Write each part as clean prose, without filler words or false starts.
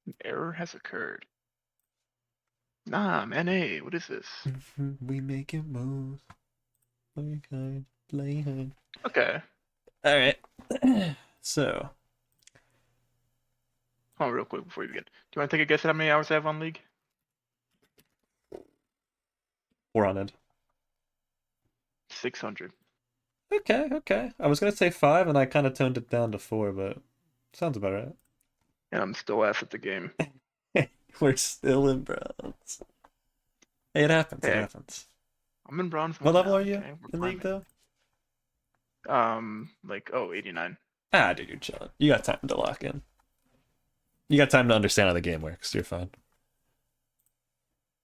An error has occurred. Nah, man, hey, what is this? We make it moves. Play hard, play hard. Okay, All right. So hold on real quick before you begin. Do you want to take a guess at how many hours I have on League? we're on it. 600. Okay, okay. I was gonna say 5, and I kind of toned it down to 4, but sounds about right. And I'm still ass at the game. We're still in bronze. Hey, it happens. It Hey, happens. I'm in bronze What 1 level are now, you okay? We're in League climbing. though? Like, oh, 89. Ah, dude, you're chilling. You got time to lock in. You got time to understand how the game works. You're fine.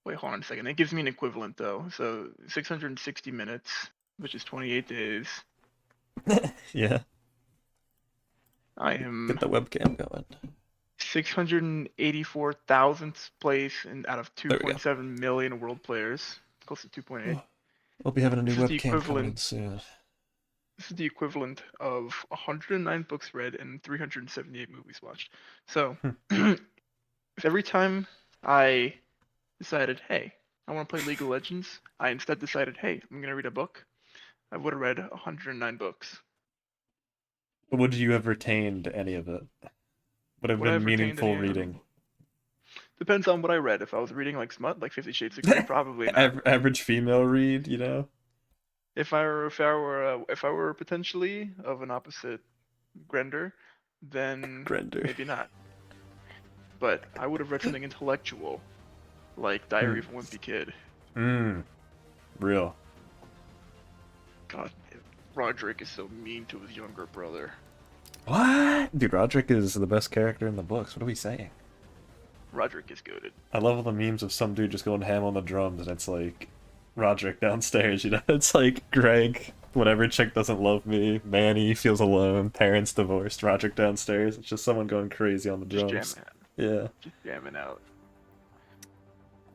Wait, hold on a second. It gives me an equivalent, though. So 660 minutes, which is 28 days. Yeah. I am Get the webcam going. 684,000th place out of There we go. 2.7 million world players. Close to 2.8. Oh, we'll be having a new This is the webcam coming in equivalent. soon. This is the equivalent of 109 books read and 378 movies watched. So, Hmm. if every time I decided, hey, I want to play League of Legends, I instead decided, hey, I'm going to read a book, I would have read 109 books. Would you have retained any of it? Would have Would I been have retained any meaningful of it? reading. Depends on what I read. If I was reading like smut, like 50 Shades of Grey, probably not. Average female read, you know? If I were potentially of an opposite gender, then Grender. maybe not. But I would have read something intellectual, like Hmm. Diary of a Wimpy Kid. Real. God, Roderick is so mean to his younger brother. What? Dude, Roderick is the best character in the books. What are we saying? Roderick is goated. I love all the memes of some dude just going ham on the drums, and it's like Roderick downstairs, you know? It's like Greg, whatever chick doesn't love me, Manny feels alone, parents divorced, Roderick downstairs. It's just someone going crazy on the Just drums. jamming, Yeah. just jamming out.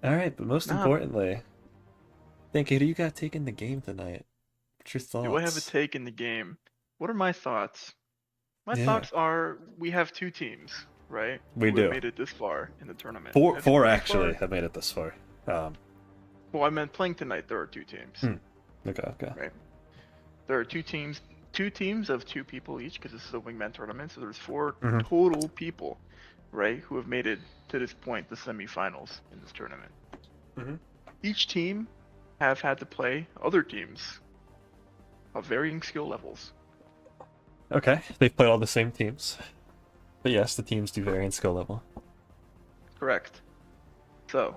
Alright, but most Nah, importantly, think, who do you got taking the game tonight? What's your do I have a thoughts? take in the game? What are my thoughts? My Yeah, thoughts are we have two teams, right, we who have do. made it this far in the tournament. Four, I think four this actually far. have made it this far. Um, Well, I meant playing tonight. There are two teams, hmm. Okay, okay. right? There are two teams of two people each, because this is a wingman tournament. So there's four Hmm. total people, right, who have made it to this point, the semifinals in this tournament. Hmm. Each team have had to play other teams of varying skill levels. Okay, they've played all the same teams. But yes, the teams do vary in skill level. Correct. So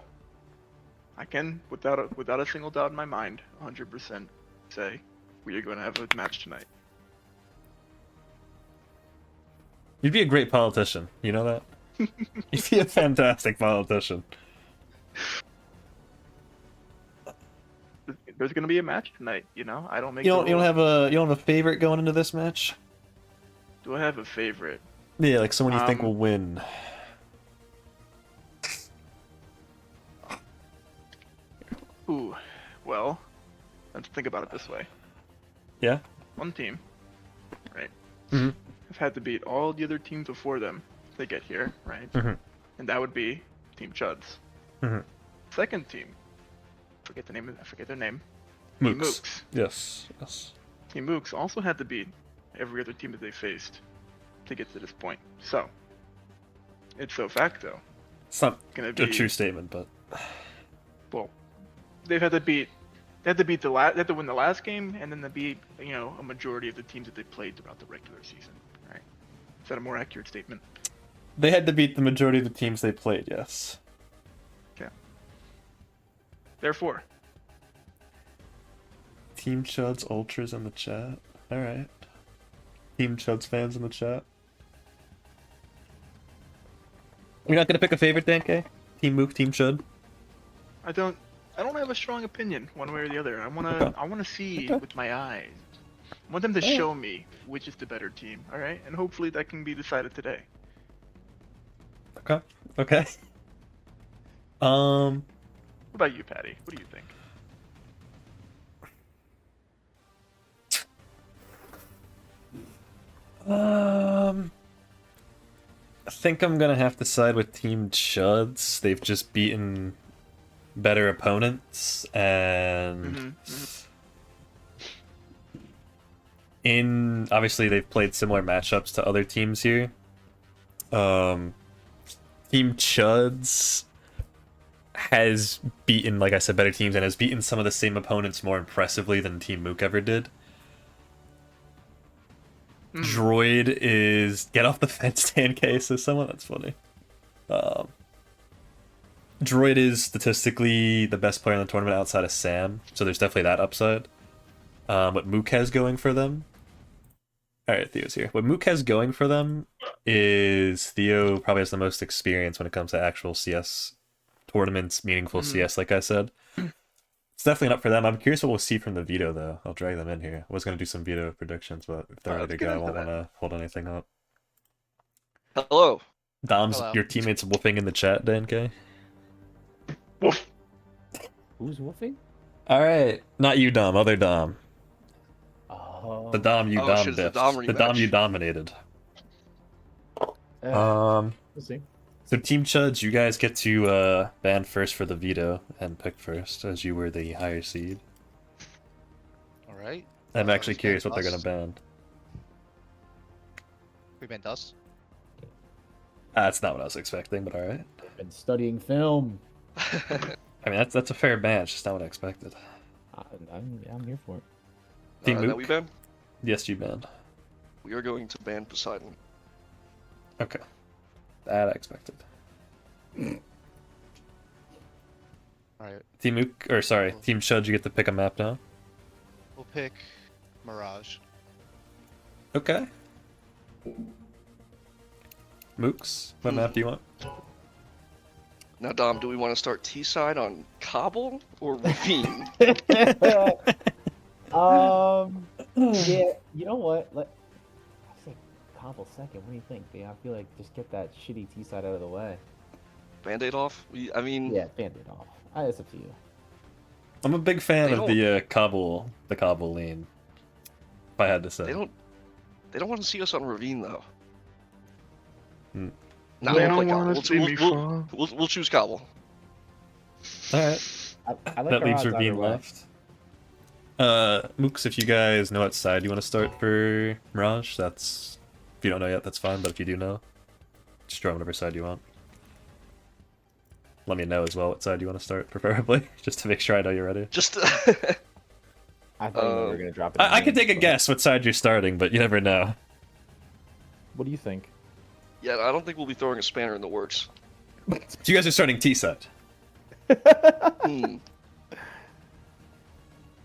I can, without a single doubt in my mind, 100% say we are going to have a match tonight. You'd be a great politician, you know that? You'd be a fantastic politician. There's going to be a match tonight. I don't make You the don't rules. have a favorite going into this match? Do I have a favorite? Yeah, like someone you think Um, will win. ooh, well, let's think about it this way. Yeah? One team, right, Mm-hmm. have had to beat all the other teams before them to get here, right? Mm-hmm. And that would be Team CHUDS. Mm-hmm. Second team, I forget their name. Team Mooks. Mooks. Yes, yes. Team Mooks also had to beat every other team that they faced to get to this point. So, it's so facto It's not gonna a be, true statement, but well, they've had to beat they had to beat they had to win the last game, and then to beat a majority of the teams that they played throughout the regular season, right? Is that a more accurate statement? they had to beat the majority of the teams they played, yes. Okay. Therefore, Team Chuds Ultras in the chat. Alright. Team Chuds fans in the chat. You're not gonna pick a favorite, Dan K? Team Mook, Team Chud? I don't have a strong opinion one way or the other. Okay. I wanna see Okay. with my eyes. I want them to Alright. show me which is the better team, all right? And hopefully that can be decided today. Okay. Okay. Um. What about you, Patty? What do you think? Um. I think I'm gonna have to side with Team Chuds. They've just beaten better opponents, and in obviously they've played similar matchups to other teams here. Team Chuds has beaten, like I said, better teams, and has beaten some of the same opponents more impressively than Team Mook ever did. Droid is get off the fence 10k, so someone that's funny. Droid is statistically the best player in the tournament outside of Sam, so there's definitely that upside. What Mook has going for them. Alright, Theo's here. What Mook has going for them is Theo probably has the most experience when it comes to actual CS tournaments, meaningful CS, like I said. It's definitely not for them. I'm curious what we'll see from the veto, though. I'll drag them in here. I was going to do some veto predictions, but if they're ready to go, I won't want to hold anything up. Hello. Dom's, Hello. your teammate's whooping in the chat, DNK. Woof. Who's woofing? Alright, not you, Dom, other Dom. Oh. The Dom you Oh, shit, it's the Dom the Dom you rematch. dominated. We'll see. So Team Chuds, you guys get to ban first for the veto and pick first, as you were the higher seed. All right. I'm actually Just curious ban what they're Dust. gonna ban. We ban Dust. That's not what I was expecting, but alright. I've been studying film. I mean, that's a fair ban, it's just not what I expected. I'm here for it. Team That Mook? we ban? Yes, you banned. We are going to ban Poseidon. Okay. That I expected. All right. Team Mook, or sorry, Team Chud, you get to pick a map now. We'll pick Mirage. Okay. Mooks, what map do you want? Now, Dom, do we want to start T-side on Cobble or Ravine? Yeah, you know what? I say Cobble second. What do you think? I feel like just get that shitty T side out of the way. Band-Aid off? I mean, Yeah, band-aid off. It's up to you. I'm a big fan They of the Cobble lane. If I had to say. they don't want to see us on Ravine, though. Hmm. Nah, They we'll play don't Cobble. want to see me fall. We'll choose Cobble. Alright, I like that our leaves odds either Ravine way. left. Mooks, if you guys know what side you want to start for Mirage, that's... If you don't know yet, that's fine, but if you do know, just draw whatever side you want. Let me know as well what side you want to start, preferably, just to make sure I know you're ready. Just I thought you were gonna drop it. I could take a guess what side you're starting, but you never know. What do you think? yeah, I don't think we'll be throwing a spanner in the works. So you guys are starting T side. Hmm.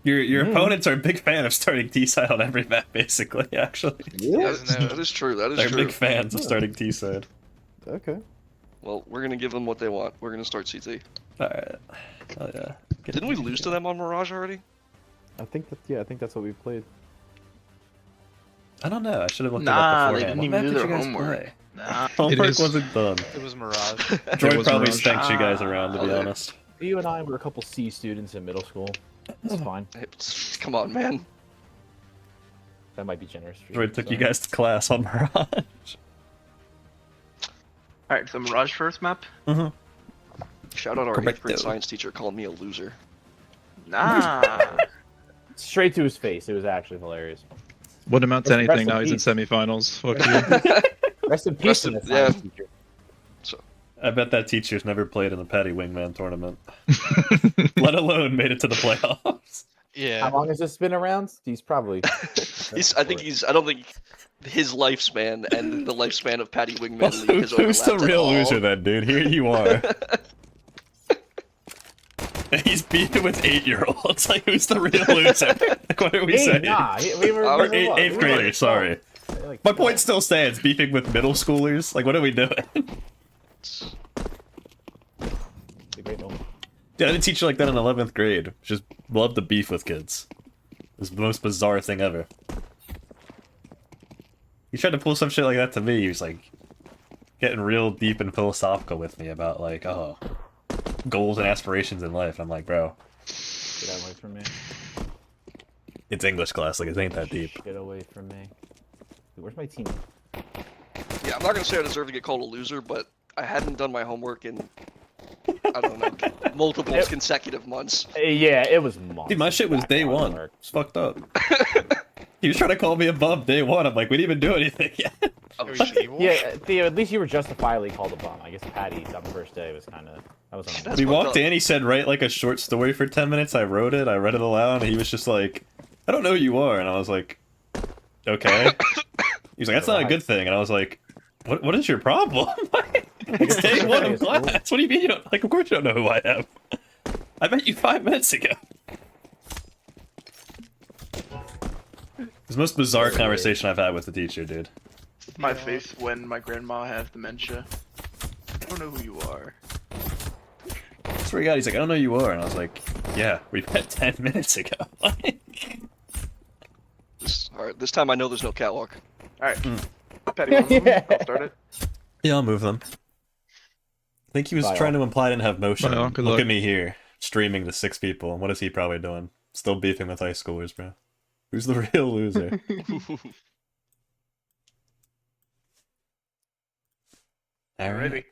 Your opponents are a big fan of starting T side on every map, basically. Actually, Yeah, Doesn't know. that is true. That is they're true. big fans of starting T side. Okay. Well, we're gonna give them what they want. We're gonna start CT. All right. Oh yeah. Didn't we lose to them on Mirage already? I think that's what we've played. I don't know. I should have looked Nah, it they up beforehand. didn't What even map do did you their guys homework. play? Nah. Homework is- wasn't done. It was Mirage. Droid was probably Mirage. spanked you guys around, to be okay. honest. You and I were a couple C students in middle school. It's fine. Come on, man. That might be generous. For Droid took you sorry. guys to class on Mirage. Alright, so Mirage first map? Shout out our Correcto. 8th grade science teacher calling me a loser. Nah. Straight to his face. It was actually hilarious. Wouldn't amount to Rest anything in now. He's in peace. semifinals. Fuck you. Rest in peace Rest to in- that science yeah. teacher. I bet that teacher's never played in the Patty Wingman tournament, let alone made it to the playoffs. Yeah. How long has this been around? He's probably. I don't think his lifespan and the lifespan of Patty Wingman Well, League has who's the overlapped at real all. loser then, dude? Here you are. He's beaten with 8-year-olds. Like, who's the real loser? Like, what are we saying? Nah, we were. Or we were what? Eighth We were grader, like- sorry. like- My point still stands. Beefing with middle schoolers. Like, what are we doing? It's a great moment. Yeah, I didn't teach you like that in 11th grade. Just love to beef with kids. It's the most bizarre thing ever. He tried to pull some shit like that to me. He was like getting real deep and philosophical with me about like, oh, goals and aspirations in life. I'm like, bro, Get away from me. it's English class. Like, it ain't that deep. Get away from me. Dude, where's my team? Yeah, I'm not gonna say I deserve to get called a loser, but I hadn't done my homework in, I don't know, multiple consecutive months. Yeah, it was months. Dude, my shit was day backlog one. work. It's fucked up. He was trying to call me a bum day one. I'm like, we didn't even do anything yet. Oh, It was shit. evil. Yeah, Theo, at least you were justifiably called a bum. I guess Patty's on the first day was kind of that was. That's We fucked walked up. in, he said, write like a short story for 10 minutes. I wrote it, I read it aloud, and he was just like, I don't know who you are. And I was like, okay. He was like, that's not a good thing. And I was like, what is your problem? It's day one of class. What do you mean you don't, like, of course you don't know who I am. I met you 5 minutes ago. It's the most bizarre conversation I've had with the teacher, dude. My face when my grandma has dementia. I don't know who you are. I swear to God, he's like, I don't know who you are. And I was like, yeah, we met 10 minutes ago. Alright, this time I know there's no catwalk. Alright. Patty, you want to move? I'll start it. Yeah, I'll move them. I think he was Bye, trying all. to imply I didn't have motion. Bye, all. Good Look luck. at me here, streaming to 6 people. What is he probably doing? Still beefing with high schoolers, bro. Who's the real loser? Alright. Alrighty.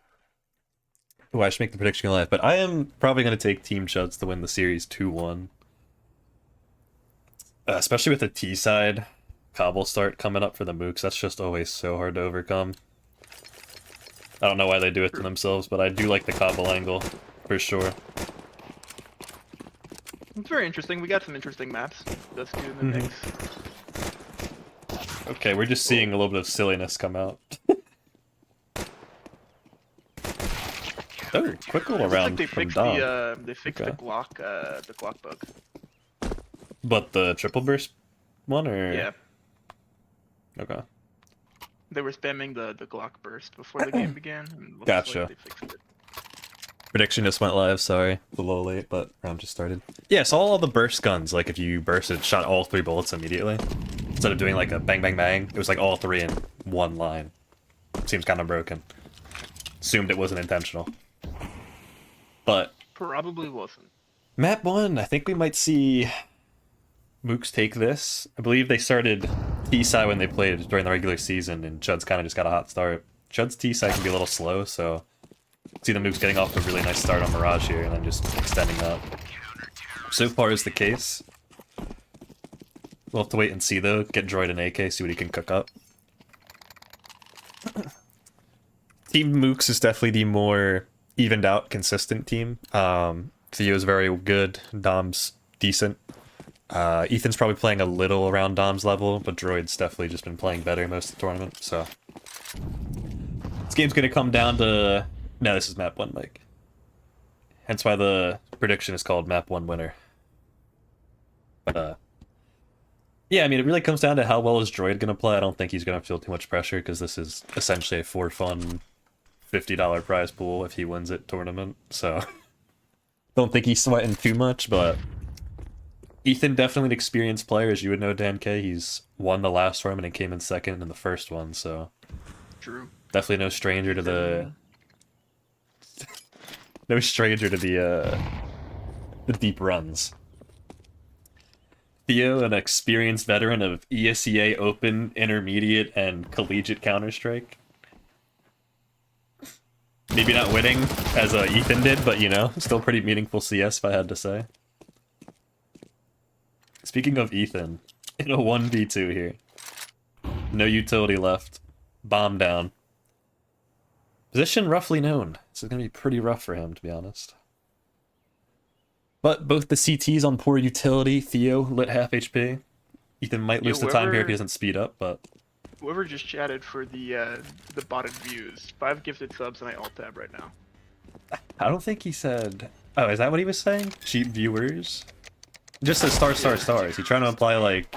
Oh, I should make the prediction live, but I am probably going to take Team CHUDS to win the series 2-1. Especially with the T side Cobble start coming up for the Mooks. That's just always so hard to overcome. I don't know why they do it to themselves, but I do like the Cobble angle, for sure. It's very interesting. We got some interesting maps. Let's do in the mix. Okay, we're just seeing a little bit of silliness come out. Oh, quick little Looks like round they from fixed Dom. the Okay. the Glock bug. But the triple burst one, or Yeah, okay, they were spamming the Glock burst before the game began. And it looks Gotcha. Like they fixed it. prediction just went live. Sorry, a little late, but round just started. Yeah, so all the burst guns, like if you bursted, shot all 3 bullets immediately instead of doing like a bang bang bang. It was like all 3 in one line. Seems kind of broken. Assumed it wasn't intentional, but Probably wasn't. map 1, I think we might see Mooks take this. I believe they started T-side when they played during the regular season, and CHUDS kind of just got a hot start. CHUDS T-side can be a little slow, so see the Mooks getting off to a really nice start on Mirage here, and then just extending that. So far is the case. We'll have to wait and see, though. Get Droid and AK, see what he can cook up. Team Mooks is definitely the more evened out, consistent team. Theo is very good. Dom's decent. Ethan's probably playing a little around Dom's level, but Droid's definitely just been playing better most of the tournament, so... This game's gonna come down to... No, this is map 1, Mike. Hence why the prediction is called map 1 winner. But, yeah, I mean, it really comes down to how well is Droid gonna play. I don't think he's gonna feel too much pressure, because this is essentially a for-fun $50 prize pool if he wins it tournament, so... Don't think he's sweating too much, but... Ethan, definitely an experienced player, as you would know, Dan K. He's won the last tournament and came in second in the first one, so... True. Definitely no stranger to the... no stranger to the deep runs. Theo, an experienced veteran of ESEA Open, Intermediate, and Collegiate Counter-Strike. Maybe not winning, as Ethan did, but, you know, still pretty meaningful CS, if I had to say. Speaking of Ethan, in a 1v2 here. No utility left. Bomb down. Position roughly known. This is going to be pretty rough for him, to be honest. But both the CTs on poor utility. Theo lit half HP. Ethan might lose the time here if he doesn't speed up, but... Whoever just chatted for the botted views, 5 gifted subs and I alt tab right now. I don't think he said... Oh, is that what he was saying? Cheap viewers? Just says star. Is he trying to imply, like...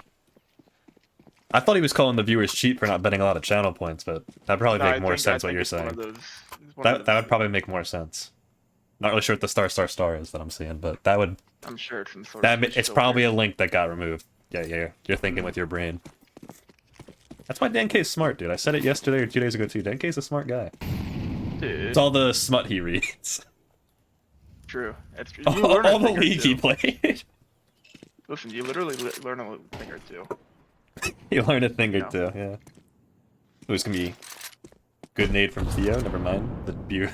I thought he was calling the viewers cheap for not betting a lot of channel points, but that'd probably make more sense what you're saying. That would probably make more sense. Not really sure what the star is that I'm seeing, but that would... I'm sure it's some sort That, of it's probably a link that got removed. Yeah. You're thinking with your brain. That's why Dan K's smart, dude. I said it yesterday or 2 days ago, too. Dan K's a smart guy. Dude, It's all the smut he reads. true. It's true. All the league he played. Listen, you literally learn a thing or two. You learn a thing or No. two, yeah. It was gonna be Good nade from Theo, never mind. The beer.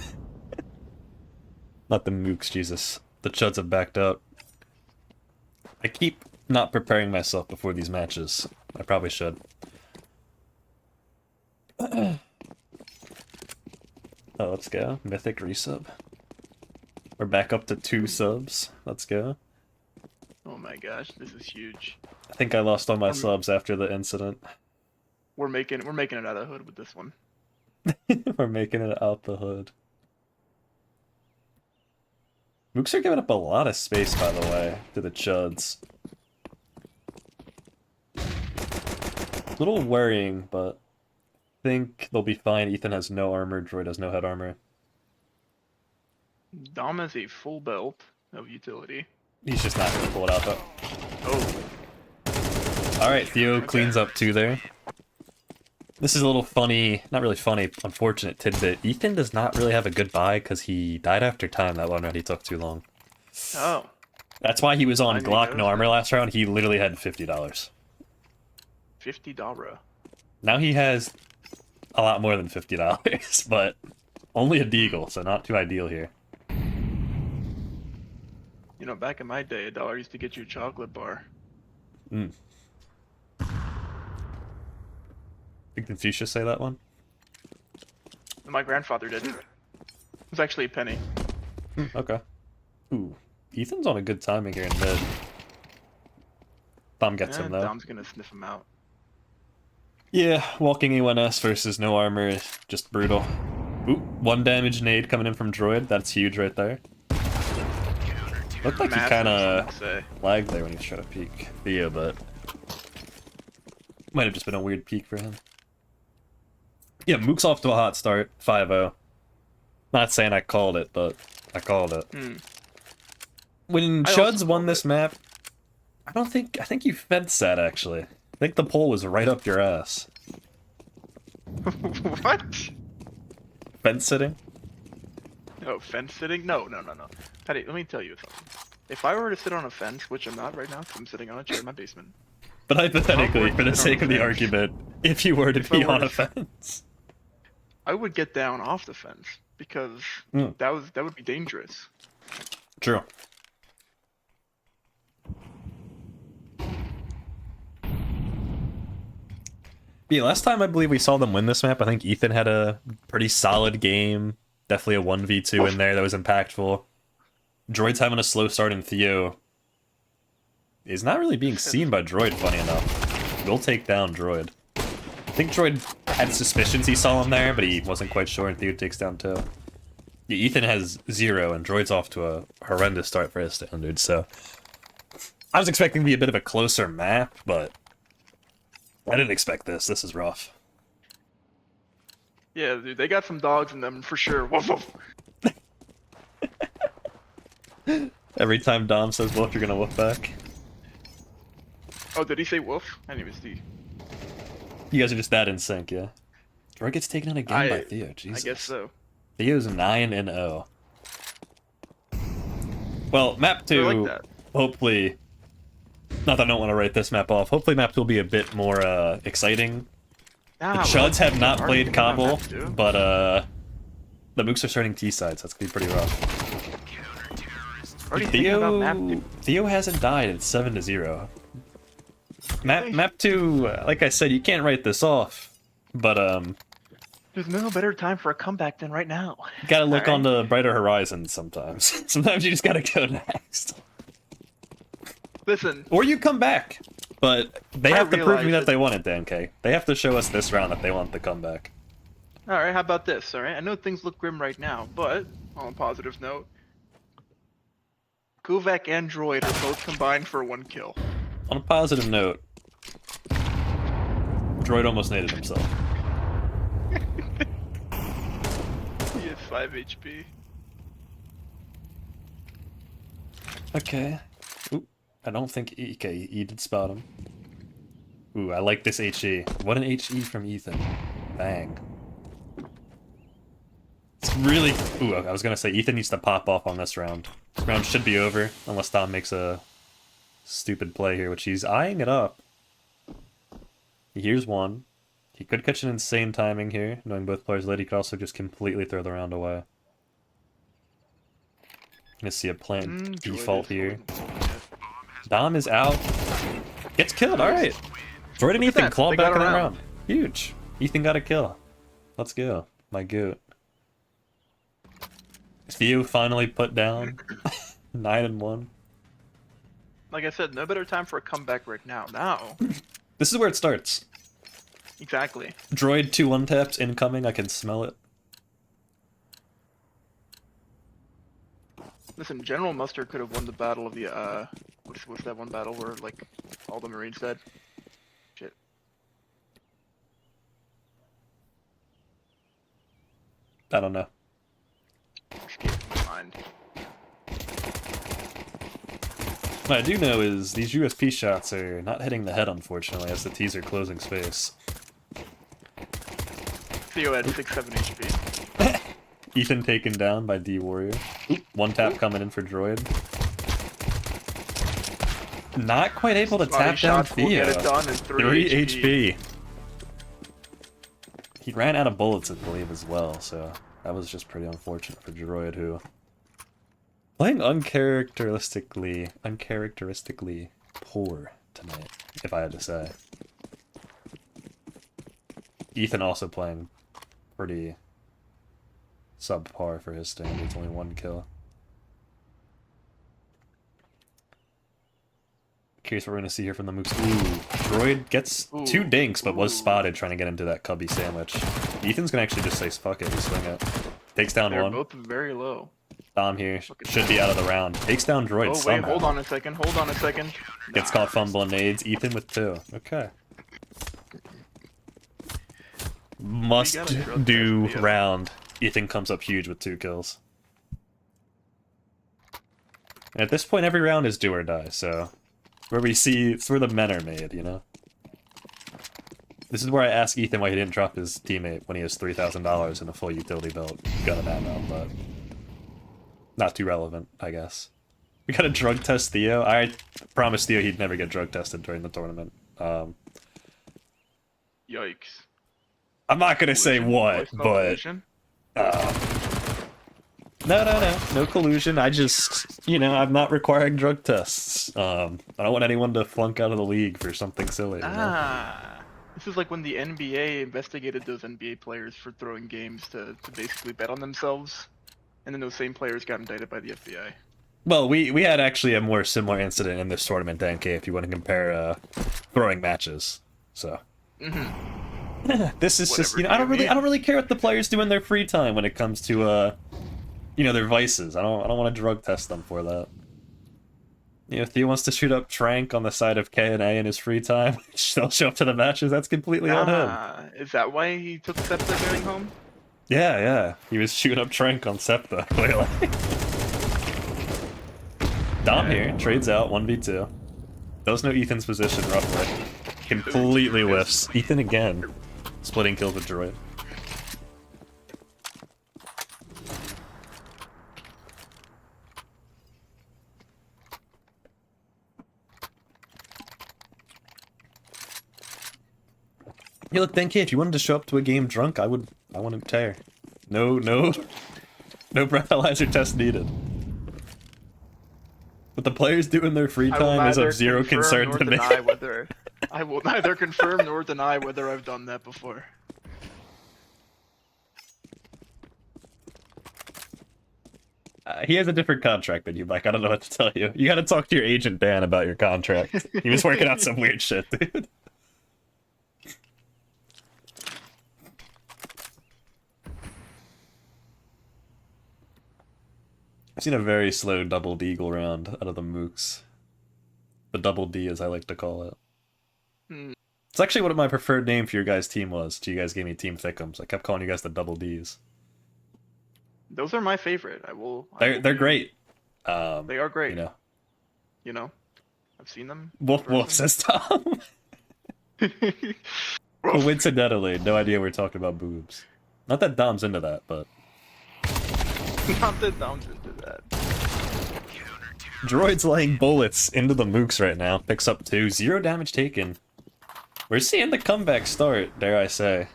Not the Mooks, Jesus. The Chuds have backed up. I keep not preparing myself before these matches. I probably should. Oh, let's go. Mythic resub. We're back up to 2 subs. Let's go. Oh my gosh, this is huge. I think I lost all my subs after the incident. We're making it out of the hood with this one. We're making it out the hood. Mooks are giving up a lot of space, by the way, to the Chuds. A little worrying, but I think they'll be fine. Ethan has no armor, Droid has no head armor. Dom has a full belt of utility. He's just not going to pull it out, though. Oh. Alright, Theo cleans up 2 there. This is a little funny, not really funny, unfortunate tidbit. Ethan does not really have a good buy because he died after time that one round. He took too long. Oh. That's why he was on I didn't Glock no notice armor that. last round. He literally had $50. $50. Now he has a lot more than $50, but only a deagle, so not too ideal here. You know, back in my day, $1 used to get you a chocolate bar. Mm. Did Confucius say that one? My grandfather did. It was actually a penny. Okay. Ooh, Ethan's on a good timing here in mid. Dom gets him though. Dom's gonna sniff him out. Yeah, walking UNS versus no armor is just brutal. Ooh, 1 damage nade coming in from Droid. That's huge right there. Looked like he Massive, kind some of would say. lagged there when he was trying to peek Theo, but might have just been a weird peek for him. Yeah, Mook's off to a hot start, 5-0. Not saying I called it, but I called it. When I also CHUDS won called this it. map, I think you fenced that actually. I think the pole was right up your ass. What? Fence sitting? Oh, fence sitting? No. Patty, let me tell you something. If I were to sit on a fence, which I'm not right now because I'm sitting on a chair in my basement. But hypothetically, for the sit on sake a of the fence. argument, if you were to If I be were on to a fence. I would get down off the fence because Mm. that would be dangerous. True. Yeah, last time I believe we saw them win this map, I think Ethan had a pretty solid game. Definitely a 1v2 in there that was impactful. Droid's having a slow start, and Theo is not really being seen by Droid, funny enough. We'll take down Droid. I think Droid had suspicions he saw him there, but he wasn't quite sure, and Theo takes down 2. Yeah, Ethan has 0, and Droid's off to a horrendous start for his standards, so I was expecting to be a bit of a closer map, but I didn't expect this. This is rough. Yeah, dude, they got some dogs in them for sure. Woof woof. Every time Dom says woof, you're gonna woof back. Oh, did he say woof? I didn't even see. You guys are just that in sync, yeah? Droid gets taken out again by Theo, I Jesus. guess so. Theo's 9-0. Well, map I 2, like that. hopefully... Not that I don't want to write this map off. Hopefully map 2 will be a bit more exciting. The CHUDS have not played Cobble, but the Mooks are starting T-sides. That's going to be pretty rough. Already thinking about map 2. Theo hasn't died. It's 7-0. Map 2, like I said, you can't write this off. But There's no better time for a comeback than right now. you gotta look Alright. on the brighter horizons sometimes. Sometimes you just gotta go next. Listen, Or you come back. But they I have to prove me realize that that- they want it, Dan K. They have to show us this round that they want the comeback. alright, how about this, alright? I know things look grim right now, but, on a positive note, Kuvak and Droid are both combined for 1 kill. On a positive note, Droid almost naded himself. He has 5 HP. Okay. Oop, I don't think E did spot him. Ooh, I like this HE. What an HE from Ethan. Bang. It's really... Ooh, I was gonna say, Ethan needs to pop off on this round. This round should be over, unless Tom makes a stupid play here, which he's eyeing it up. Here's one. He could catch an insane timing here, knowing both players late. He could also just completely throw the round away. Gonna see a plant default here. Dom is out. Gets killed, alright. Droid and Ethan clawed back in that round. Huge. Ethan got a kill. Let's go. My goat. Theo finally put down. 9-1. Like I said, no better time for a comeback right now. Now. This is where it starts. Exactly. Droid 2 1-taps incoming, I can smell it. Listen, General Mustard could have won the battle of the, what's that one battle where, like, all the Marines dead? Shit. I don't know. Escaped my mind. What I do know is these USP shots are not hitting the head, unfortunately, as the T's are closing space. Theo had 6-7 HP. Ethan taken down by D Warrior. One tap coming in for Droid. Not quite able to tap down Will get it Theo. done in 3 HP. He ran out of bullets, I believe, as well, so that was just pretty unfortunate for Droid, who playing uncharacteristically poor tonight, if I had to say. Ethan also playing pretty subpar for his standards, only 1 kill. Curious what we're gonna see here from the Mooks. Ooh, Droid gets 2 dinks, but was spotted trying to get into that cubby sandwich. Ethan's gonna actually just say fuck it, and swing it. Takes down They're 1. both very low. Dom here should be out of the round. Takes down Droid Oh wait, somehow. hold on a second. Gets caught fumbling nades. Ethan with 2. Okay. Must gotta drug do test Theo. round. Ethan comes up huge with 2 kills. And at this point, every round is do or die, so where we see, it's where the men are made, you know? This is where I ask Ethan why he didn't drop his teammate when he has $3,000 and a full utility belt. Gun and ammo, but not too relevant, I guess. We gotta drug test Theo. I promised Theo he'd never get drug tested during the tournament. Yikes. I'm not gonna say what, but no collusion. I just, you know, I'm not requiring drug tests. I don't want anyone to flunk out of the league for something silly. You know? This is like when the NBA investigated those NBA players for throwing games to basically bet on themselves, and then those same players got indicted by the FBI. Well, we had actually a more similar incident in this tournament, NK, if you want to compare throwing matches. So. This is just, you know, I don't really care what the players do in their free time when it comes to you know, their vices. I don't want to drug test them for that. You know, if Theo wants to shoot up Trank on the side of K and A in his free time, they'll show up to the matches. That's completely on him. Is that why he took Septa going home? Yeah. He was shooting up Trank on Septa, clearly. Dom here, trades out 1v2. Does know Ethan's position roughly. Completely whiffs. Ethan again. Splitting kills with Droid. Hey, look, Denki, if you wanted to show up to a game drunk, I wouldn't tear. No breathalyzer test needed. What the players do in their free time is of zero concern to me. I will neither confirm nor deny whether I've done that before. He has a different contract than you, Mike. I don't know what to tell you. You gotta talk to your agent, Dan, about your contract. He was working out some weird shit, dude. I've seen a very slow double deagle round out of the Mooks. The double D, as I like to call it. It's actually what my preferred name for your guys' team was. You guys gave me Team Thickums. I kept calling you guys the double Ds. Those are my favorite. They're great. They are great. You know, I've seen them. Wolf says Tom. Coincidentally, no idea we're talking about boobs. Not that Dom's into that, but Not that Dom's into that. Droid's laying bullets into the Mooks right now. Picks up 2. 0 damage taken. We're seeing the comeback start, dare I say.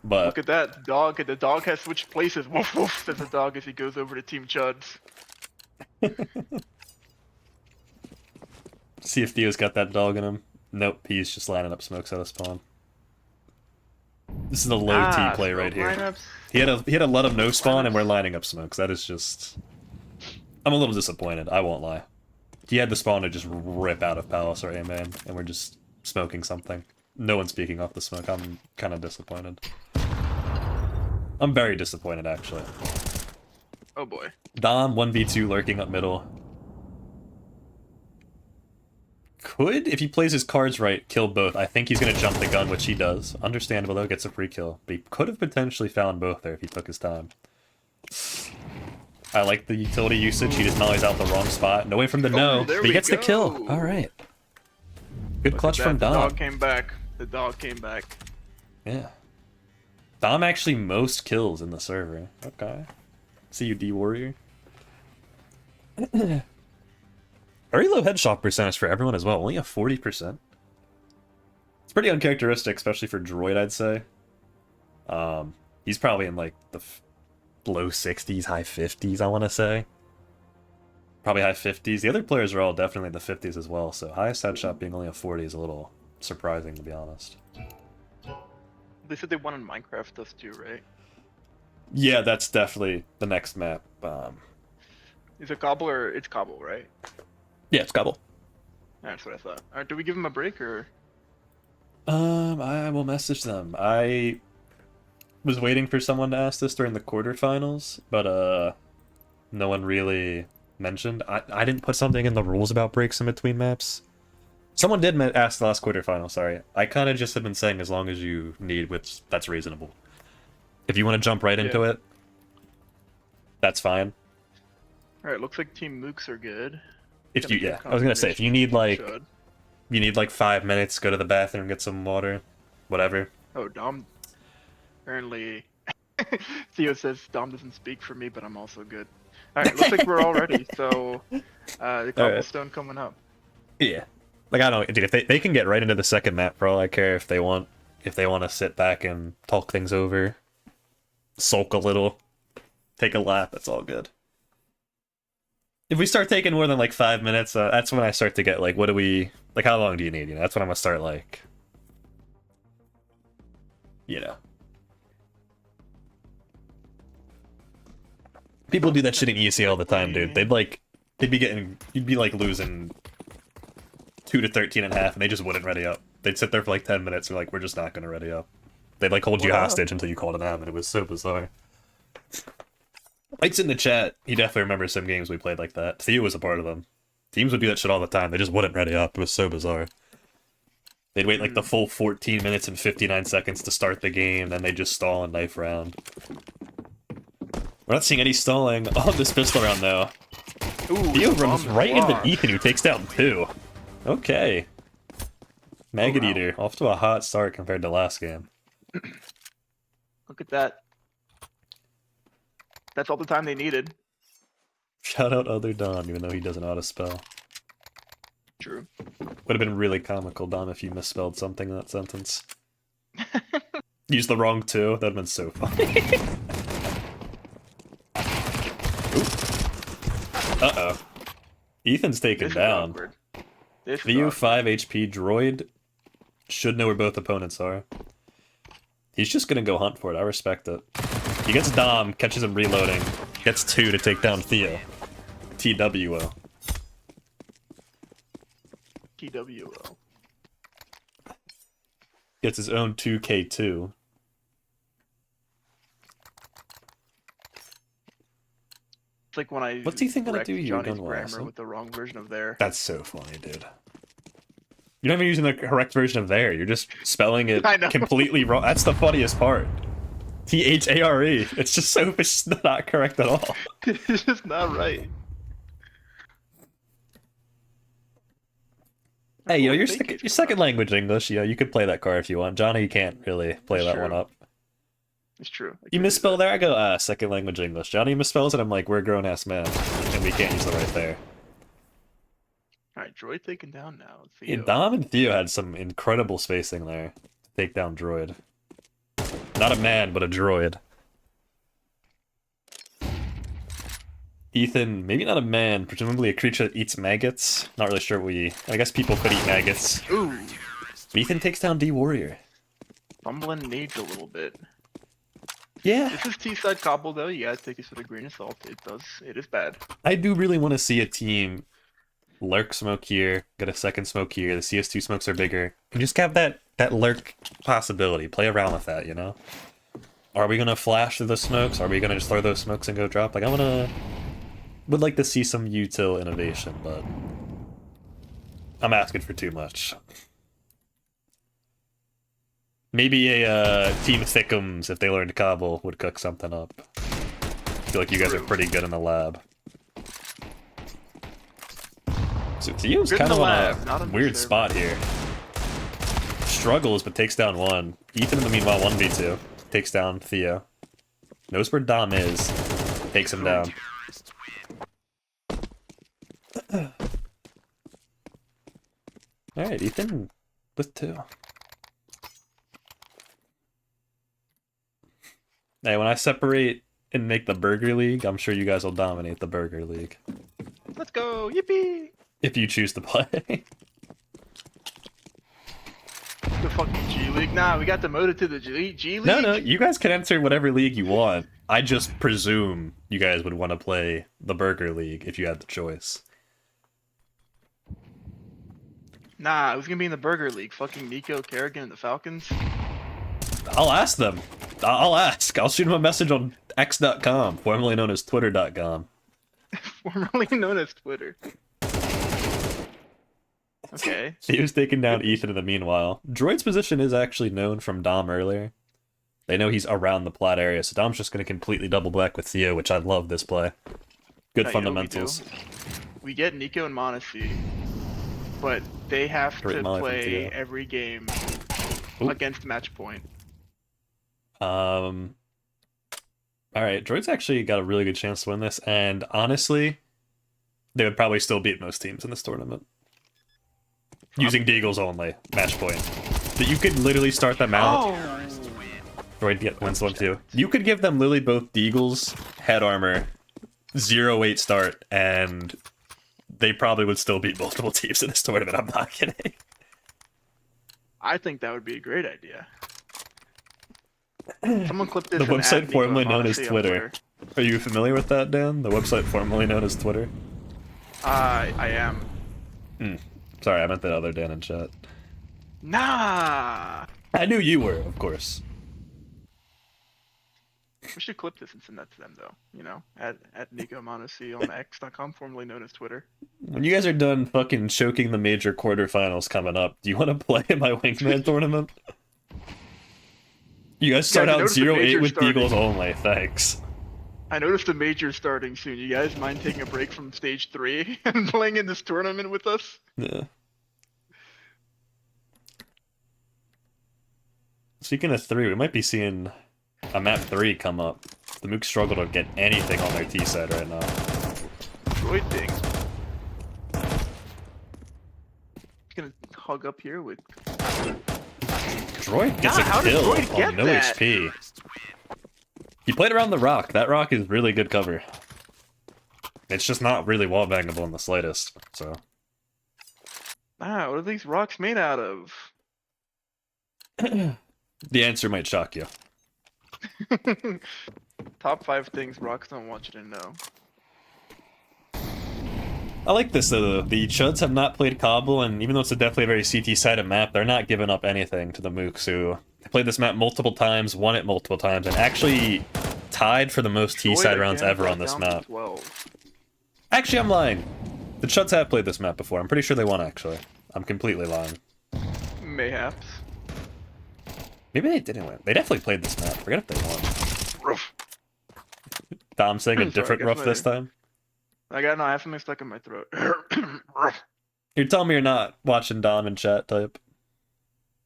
But Look at that dog. The dog has switched places. Woof woof, says the dog as he goes over to Team Chuds. see if Theo's got that dog in him. Nope, he's just lining up smokes out of spawn. This is a low T play right here. Lineups. He had a lot of no spawn and we're lining up smokes. That is just... I'm a little disappointed, I won't lie. He had the spawn to just rip out of Palace or A-Man, and we're just smoking something. No one's speaking off the smoke. I'm kind of disappointed. I'm very disappointed, actually. Oh boy. Dom, 1v2 lurking up middle. Could, if he plays his cards right, kill both. I think he's going to jump the gun, which he does. Understandable, though, gets a free kill. But he could have potentially found both there if he took his time. I like the utility usage. He just nollies out the wrong spot. No way from the no, there but he we gets the go. kill. All right. Good Look clutch at from that, Dom. The dog came back. The dog came back. Yeah. Dom actually most kills in the server. Okay. See you, D-Warrior. Very low headshot percentage for everyone as well. Only a 40%. It's pretty uncharacteristic, especially for Droid, I'd say. He's probably in like the low 60s, high 50s, I want to say. Probably high 50s. The other players are all definitely in the 50s as well, so highest headshot being only a 40 is a little surprising, to be honest. They said they won in Minecraft stuff too, right? Yeah, that's definitely the next map. Is it Cobble or it's Cobble, right? Yeah, it's Cobble. That's what I thought. Alright, do we give him a break or? I will message them. I was waiting for someone to ask this during the quarterfinals, but no one really mentioned. I didn't put something in the rules about breaks in between maps. Someone did ask the last quarterfinal, sorry. I kind of just have been saying as long as you need, which that's reasonable. If you want to jump right into it, that's fine. Alright, looks like Team Mooks are good. If you, yeah, I was gonna say, if you need like, you need like 5 minutes, go to the bathroom, get some water, whatever. Oh, Dom. Apparently, Theo says Dom doesn't speak for me, but I'm also good. Alright, looks like we're all ready, so the cobblestone coming up. Yeah. Like, I don't know, dude, if they can get right into the second map for all I care if they want to sit back and talk things over, sulk a little, take a lap, that's all good. If we start taking more than like 5 minutes, that's when I start to get like, what do we, like, how long do you need? You know, that's when I'm gonna start like, you know. People do that shit in EC all the time, dude. You'd be like losing 2 to 13 and a half, and they just wouldn't ready up. They'd sit there for like 10 minutes, and like, we're just not gonna ready up. They'd like hold you hostage until you called an am, and it was so bizarre. Mike's in the chat. He definitely remembers some games we played like that. Theo was a part of them. Teams would do that shit all the time. They just wouldn't ready up. It was so bizarre. They'd wait like the full 14 minutes and 59 seconds to start the game, then they'd just stall and knife round. We're not seeing any stalling on this pistol round, though. Ooh, Theo runs right into block. Ethan, who takes down 2. Okay. Maggot wow. Eater, off to a hot start compared to last game. Look at that. That's all the time they needed. Shout out Other Don, even though he doesn't auto spell. True. Would have been really comical, Dom, if you misspelled something in that sentence. Use the wrong 2, that'd have been so funny. Uh-oh. Ethan's taken This is down. awkward. This is Theo, awkward. 5 HP droid, should know where both opponents are. He's just gonna go hunt for it, I respect it. He gets Dom, catches him reloading, gets 2 to take down Theo. TWO. PWL. Gets his own 2K2. It's like when I What's Ethan gonna wrecked do here, Johnny's gun-wise, grammar huh? with the wrong version of there. That's so funny, dude. You're not even using the correct version of there. You're just spelling it I know. completely wrong. That's the funniest part. THARE. It's just so it's not correct at all. It's just not right. Hey, you know, your, Thank you. your second language English, you know, you could play that card if you want. Johnny, you can't really play that Sure. one up. It's true. I You could do misspell there, I go, second language English. Johnny misspells it, I'm like, we're a grown-ass man, and we can't use the right there. Alright, Droid taken down now. Yeah, Theo. Dom and Theo had some incredible spacing there to take down Droid. Not a man, but a droid. Ethan, maybe not a man, presumably a creature that eats maggots. Not really sure I guess people could eat maggots. Ooh, Ethan takes down D Warrior. fumbling nades a little bit. Yeah. This is T-side Cobble though. You gotta take this with a grain of salt. It is bad. I do really want to see a team lurk smoke here, get a second smoke here. The CS2 smokes are bigger. And just have that lurk possibility. Play around with that, you know? Are we gonna flash through the smokes? Are we gonna just throw those smokes and go drop? Like, would like to see some util innovation, but I'm asking for too much. Maybe a Team Thickums, if they learned Cobble, would cook something up. I feel like you guys are pretty good in the lab. So Theo's Good in kind of the on lab, not a on the weird server. spot here. Struggles, but takes down one. Ethan, in the meanwhile, 1v2. Takes down Theo. Knows where Dom is. Takes him down. Alright, Ethan with 2. Hey, when I separate and make the Burger League, I'm sure you guys will dominate the Burger League. Let's go! Yippee! If you choose to play. The fucking G League. Nah, we got demoted to the G League. No, you guys can enter whatever league you want. I just presume you guys would want to play the Burger League if you had the choice. Nah, it was gonna be in the Burger League. Fucking Nico, Kerrigan, and the Falcons. I'll ask them. I'll ask. I'll shoot them a message on x.com, formerly known as twitter.com. Formerly known as Twitter. Okay. Theo's taking down Ethan in the meanwhile. Droid's position is actually known from Dom earlier. They know he's around the plat area, so Dom's just going to completely double back with Theo, which I love this play. Good Now, fundamentals. You know we get Nico and Monacy, but they have Great to molly from play Theo. every game Ooh. against match point. Alright, Droid's actually got a really good chance to win this, and honestly, they would probably still beat most teams in this tournament. Using Deagles only, match point. But you could literally start them out. Oh! Droid wins one too. You could give them literally both Deagles, head armor, 0-8 start, and they probably would still beat multiple teams in this tournament, I'm not kidding. I think that would be a great idea. Someone clip this. The and website add Nico formerly and known as Monacy on Twitter. Are you familiar with that, Dan? The website formerly known as Twitter? I am. Sorry, I meant that other Dan in chat. Nah! I knew you were, of course. We should clip this and send that to them, though. You know, at Nico Monacy on x.com, formerly known as Twitter. When you guys are done fucking choking the major quarterfinals coming up, do you want to play in my Wingman tournament? You guys start I out noticed the 0-8 major with starting. Deagles only, thanks. I noticed the major starting soon. You guys mind taking a break from stage 3 and playing in this tournament with us? Yeah. Speaking of 3, we might be seeing a map 3 come up. The Mooks struggle to get anything on their T side right now. Droid thing. Gonna hug up here with. Droid gets God, how a did kill Droid on get no that? HP. He played around the rock. That rock is really good cover. It's just not really wall bangable in the slightest, so. Ah, what are these rocks made out of? The answer might shock you. Top 5 things rocks don't want you to know. I like this though. The CHUDS have not played Cobble, and even though it's definitely a very CT-sided map, they're not giving up anything to the Mooks, who played this map multiple times, won it multiple times, and actually tied for the most T-side Droid rounds again ever got on this down to map. 12. Actually, I'm lying. The CHUDS have played this map before. I'm pretty sure they won, actually. I'm completely lying. Mayhaps. Maybe they didn't win. They definitely played this map. Forget if they won. Ruff. Tom saying a Sorry, different guess rough my- this time? I have something stuck in my throat. Ruff. You're telling me you're not watching Dom in chat type?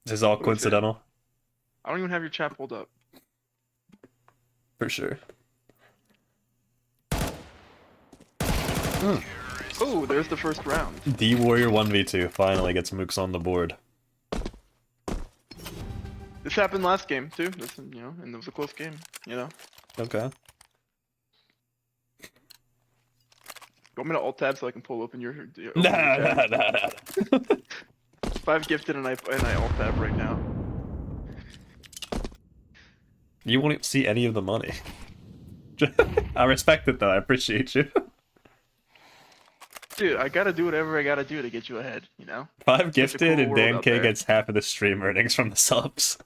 This is all What is it? coincidental? I don't even have your chat pulled up. For sure. Oh, there's the first round. D Warrior 1v2 finally gets Mooks on the board. This happened last game too. This, you know, and it was a close game. You know. Okay. Want me to alt tab so I can pull open your? Open your Nah, tab? nah. 5 gifted and I alt tab right now. You won't see any of the money. I respect it though. I appreciate you. Dude, I gotta do whatever I gotta do to get you ahead. You know. 5 gifted cool and world Dan out K there. gets half of the stream earnings from the subs.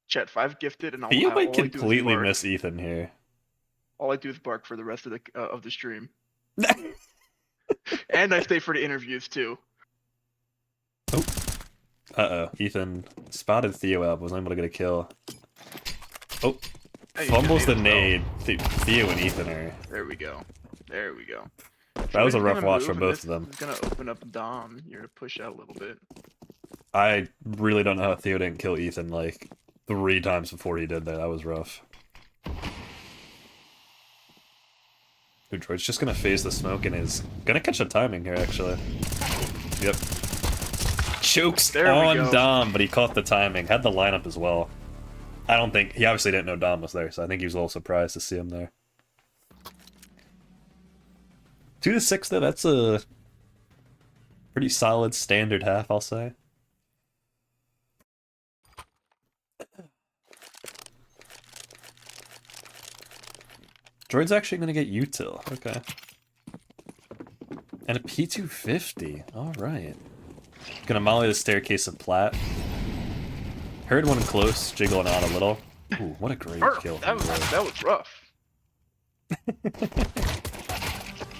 Chat 5 gifted and You all might I do is completely bark. miss Ethan here. All I do is bark for the rest of the stream. And I stay for the interviews too. Uh-oh. Ethan spotted Theo out, but was unable to get a kill. Oh. Hey, you Fumbles the can nade nade. Theo and Ethan are... There we go. There we go. That was a Joey's rough gonna watch move, for and both this of them. is gonna open up Dom here to push out a little bit. I really don't know how Theo didn't kill Ethan like 3 times before he did that. That was rough. Dude, Droid's just gonna phase the smoke and is gonna catch the timing here, actually. Yep. Chokes There we on go. Dom, but he caught the timing. Had the lineup as well. I don't think... He obviously didn't know Dom was there, so I think he was a little surprised to see him there. 2-6, though, that's a pretty solid standard half, I'll say. Droid's actually going to get util. Okay. And a P250. Alright. Gonna molly the staircase of plat. Heard one close, jiggling out a little. Ooh, what a great Arf, kill. that was rough.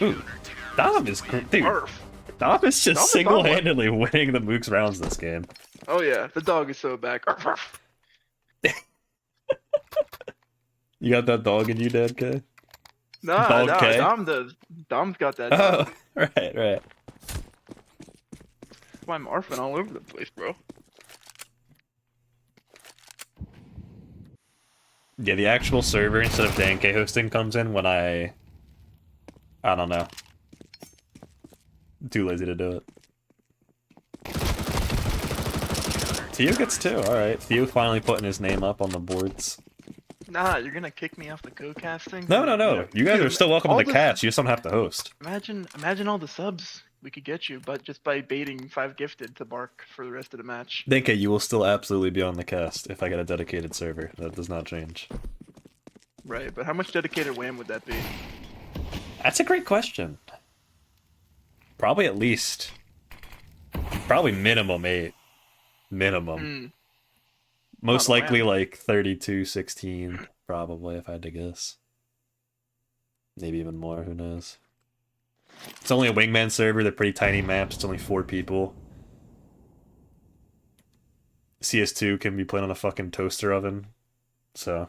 Ooh, Dom is... Dude, Arf. Dom is Dom just is single-handedly winning the Mooks rounds this game. Oh yeah, the dog is so back. Arf, arf. You got that dog in you, Dad K? Nah, Dog nah, K? Dom does. Dom's got that. Oh, Dog. right. That's why I'm arfing all over the place, bro. Yeah, the actual server instead of Dan K hosting comes in when I don't know. Too lazy to do it. Theo gets 2, alright. Theo finally putting his name up on the boards. Nah, you're gonna kick me off the co-casting? No. You guys are still welcome all to the the- cast, you just don't have to host. Imagine all the subs we could get you, but just by baiting 5 gifted to bark for the rest of the match. Dan K, you will still absolutely be on the cast if I get a dedicated server. That does not change. Right, but how much dedicated wham would that be? That's a great question. Probably at least... Probably minimum 8. Minimum. Hmm. Most Not a likely wham. like 32, 16, probably, if I had to guess. Maybe even more, who knows. It's only a Wingman server, they're pretty tiny maps, it's only 4 people. CS2 can be played on a fucking toaster oven, so...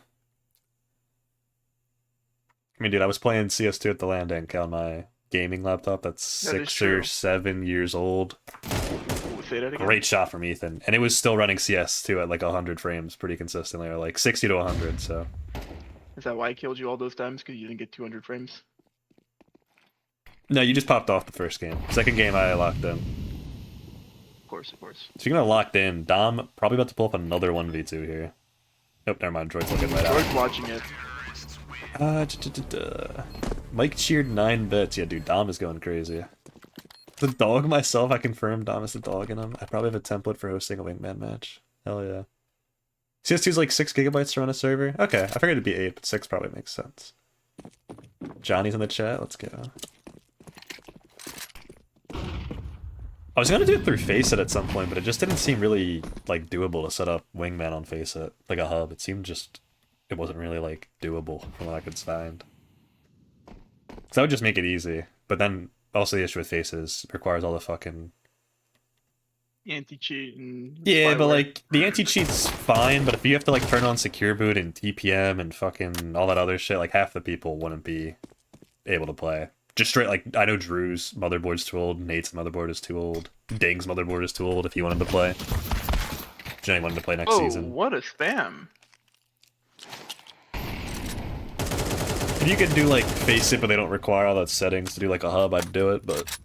I mean, dude, I was playing CS2 at the LAN tank on my gaming laptop that's That is 6 or true. 7 years old. Ooh, say that again. Great shot from Ethan. And it was still running CS2 at like 100 frames pretty consistently, or like 60 to 100, so... Is that why I killed you all those times? Because you didn't get 200 frames? No, you just popped off the first game. Second game I locked in. Of course, of course. Speaking of locked in, Dom probably about to pull up another 1v2 here. Nope, never mind. Droid's looking right George out. watching it. Mike cheered 9 bits. Yeah, dude, Dom is going crazy. The dog myself, I confirmed Dom is the dog in him. I probably have a template for hosting a Wingman match. Hell yeah. CS2 is like 6 gigabytes to run a server? Okay, I figured it'd be 8, but 6 probably makes sense. Johnny's in the chat, let's go. I was gonna do it through Faceit at some point, but it just didn't seem really, like, doable to set up Wingman on Faceit, like a hub. It seemed just... It wasn't really, like, doable from what I could find. So that would just make it easy. But then, also the issue with Faceit is it requires all the fucking... Anti-cheat and Yeah, but, spyware. like, the anti-cheat's fine, but if you have to, like, turn on Secure Boot and TPM and fucking all that other shit, like, half the people wouldn't be able to play. Just straight, like, I know Drew's motherboard's too old, Nate's motherboard is too old, Ding's motherboard is too old if he wanted to play. Jenny wanted to play next Oh, season. what a spam. Did you could do like face it, but they don't require all that settings to do like a hub, I'd do it. But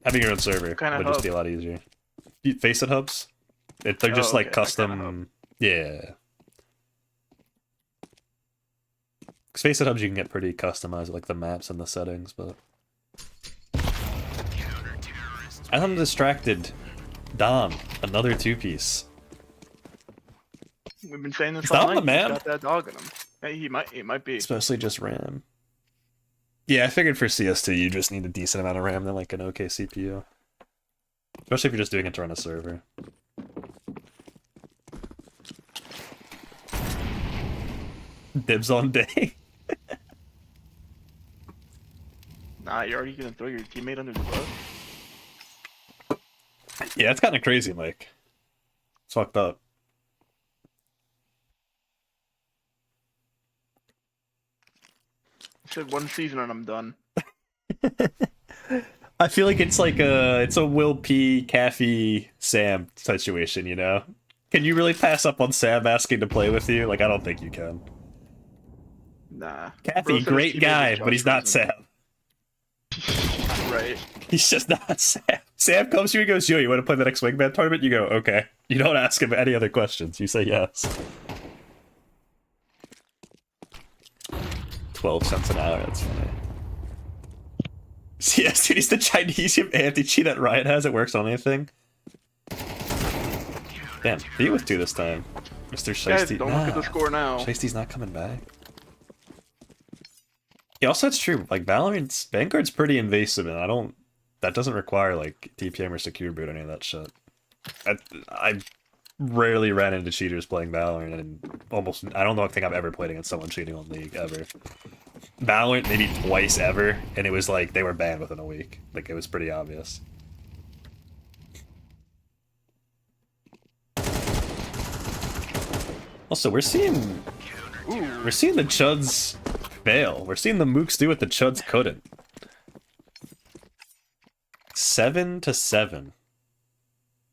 having your own server Kinda would just hub? be a lot easier. Face it hubs, they're just Oh, like okay, that kinda custom. Yeah. Because face it hubs you can get pretty customized, like the maps and the settings, but. As I'm distracted, Dom, another 2-piece. We've been saying this He's all on night. the man. He's got that dog in him. Hey, he might be. Especially just RAM. Yeah, I figured for CS2 you just need a decent amount of RAM than like an okay CPU. Especially if you're just doing it to run a server. Dibs on day. Nah, you're already gonna throw your teammate under the bus. Yeah, it's kind of crazy, Mike. It's fucked up. I said one season and I'm done. I feel like it's like it's a Will P, Caffey, Sam situation, you know? Can you really pass up on Sam asking to play with you? Like, I don't think you can. Nah. Caffey, Bro said his great teammate guy, was but he's Josh not Rosen. Sam. Right. He's just not Sam. Sam comes to you and goes, yo, you want to play the next Wingman tournament? You go, okay. You don't ask him any other questions. You say yes. 12 cents an hour, that's funny. CS, dude, he's the Chinese anti-cheat that Riot has. It works on anything. Damn, be with 2 this time. Mr. Guys, Shiesty. don't look at the score now. Shiesty's not coming back. Yeah, also it's true. Like Valorant's Vanguard's pretty invasive, and that doesn't require like TPM or secure boot or any of that shit. I rarely ran into cheaters playing Valorant, and I don't think I've ever played against someone cheating on League ever. Valorant maybe twice ever, and it was like they were banned within a week. Like it was pretty obvious. Also, we're seeing the CHUDS fail. We're seeing the Mooks do what the CHUDS couldn't. 7-7.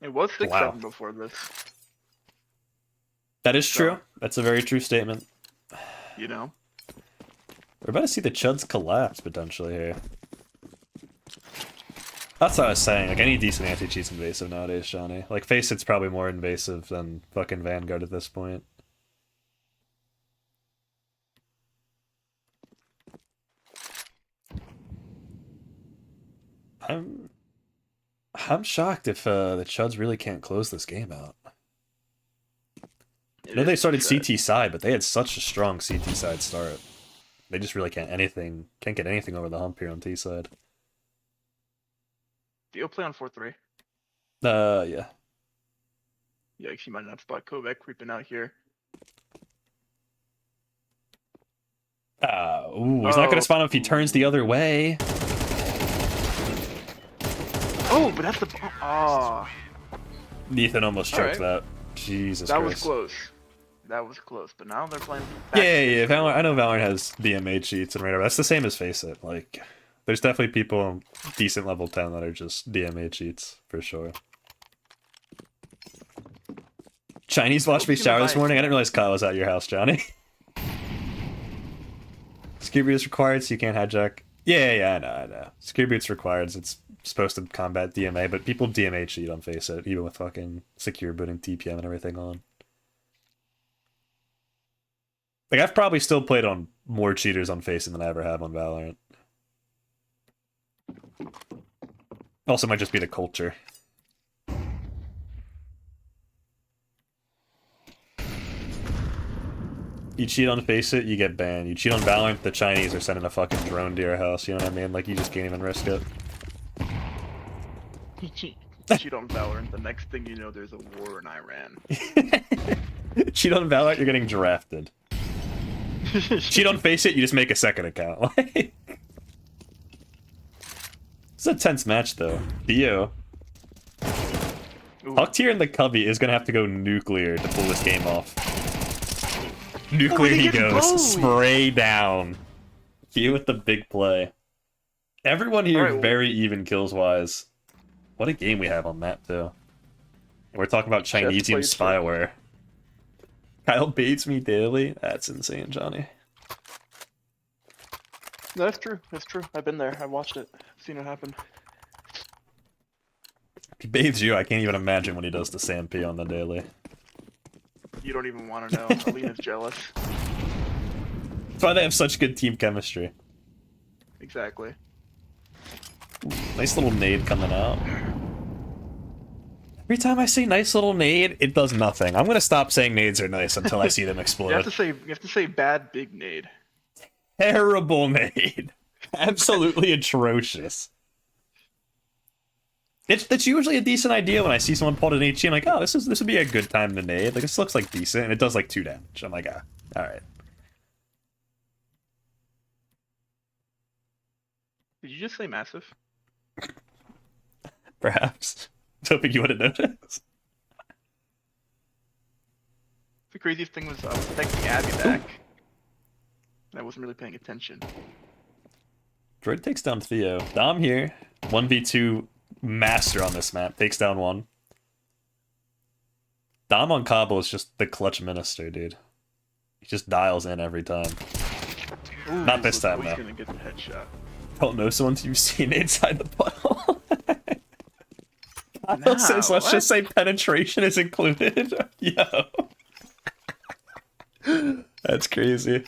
It was 6-7 Wow. before this. That is true. That's a very true statement. You know? We're about to see the CHUDS collapse potentially here. That's what I was saying. Like any decent anti-cheat's invasive nowadays, Johnny. Like Face It's probably more invasive than fucking Vanguard at this point. I'm shocked if the CHUDS really can't close this game out. I know they started CT side, but they had such a strong CT side start. They just really can't get anything over the hump here on T side. Do you play on 4-3? Yeah. Yikes, you might not spot Kovac creeping out here. He's not gonna spawn him if he turns the other way. Oh, but that's the... Ah, Ethan almost choked that. Jesus that Christ. was close. That was close, but now they're playing... Yeah. Valorant, I know Valorant has DMA cheats and whatever. That's the same as Face It. Like, there's definitely people on decent level 10 that are just DMA cheats, for sure. Chinese watched me shower this morning. I didn't realize Kyle was at your house, Johnny. Secure boot is required, so you can't hijack. Yeah, I know. Secure boot's required, so it's supposed to combat DMA, but people DMA cheat on Face It, even with fucking secure booting TPM and everything on. Like, I've probably still played on more cheaters on Face It than I ever have on Valorant. Also, might just be the culture. You cheat on Face It, you get banned. You cheat on Valorant, the Chinese are sending a fucking drone to your house, you know what I mean? Like, you just can't even risk it. Cheat on Valorant, the next thing you know, there's a war in Iran. Cheat on Valorant, you're getting drafted. Cheat on Face It, you just make a second account. It's a tense match, though. Theo. Hucktier and the Cubby is gonna have to go nuclear to pull this game off. Nuclear he goes. Spray down. Theo with the big play. Everyone here very even kills-wise. What a game we have on map, too. And we're talking about Chinesium spyware. Kyle baits me daily? That's insane, Johnny. No, that's true. That's true. I've been there. I've watched it. I've seen it happen. He bathes you. I can't even imagine what he does to Sam P on the daily. You don't even want to know. Alina's jealous. That's why they have such good team chemistry. Exactly. Nice little nade coming out. Every time I say nice little nade, it does nothing. I'm gonna stop saying nades are nice until I see them explode. You have to say bad big nade. Terrible nade. Absolutely atrocious. It's usually a decent idea when I see someone pull an HE. I'm like, oh, this would be a good time to nade. Like, this looks like decent, and it does like 2 damage. I'm like, ah, all right. Did you just say massive? Perhaps. I was hoping you would have noticed. The craziest thing was I was texting Abby back. And I wasn't really paying attention. Droid takes down Theo. Dom here. 1v2 master on this map. Takes down 1. Dom on Cobble is just the clutch minister, dude. He just dials in every time. Ooh, Not this time, he's though. gonna get the headshot. Don't know someone you've seen inside the puddle. Kyle says, let's what? just say penetration is included. Yo. That's crazy.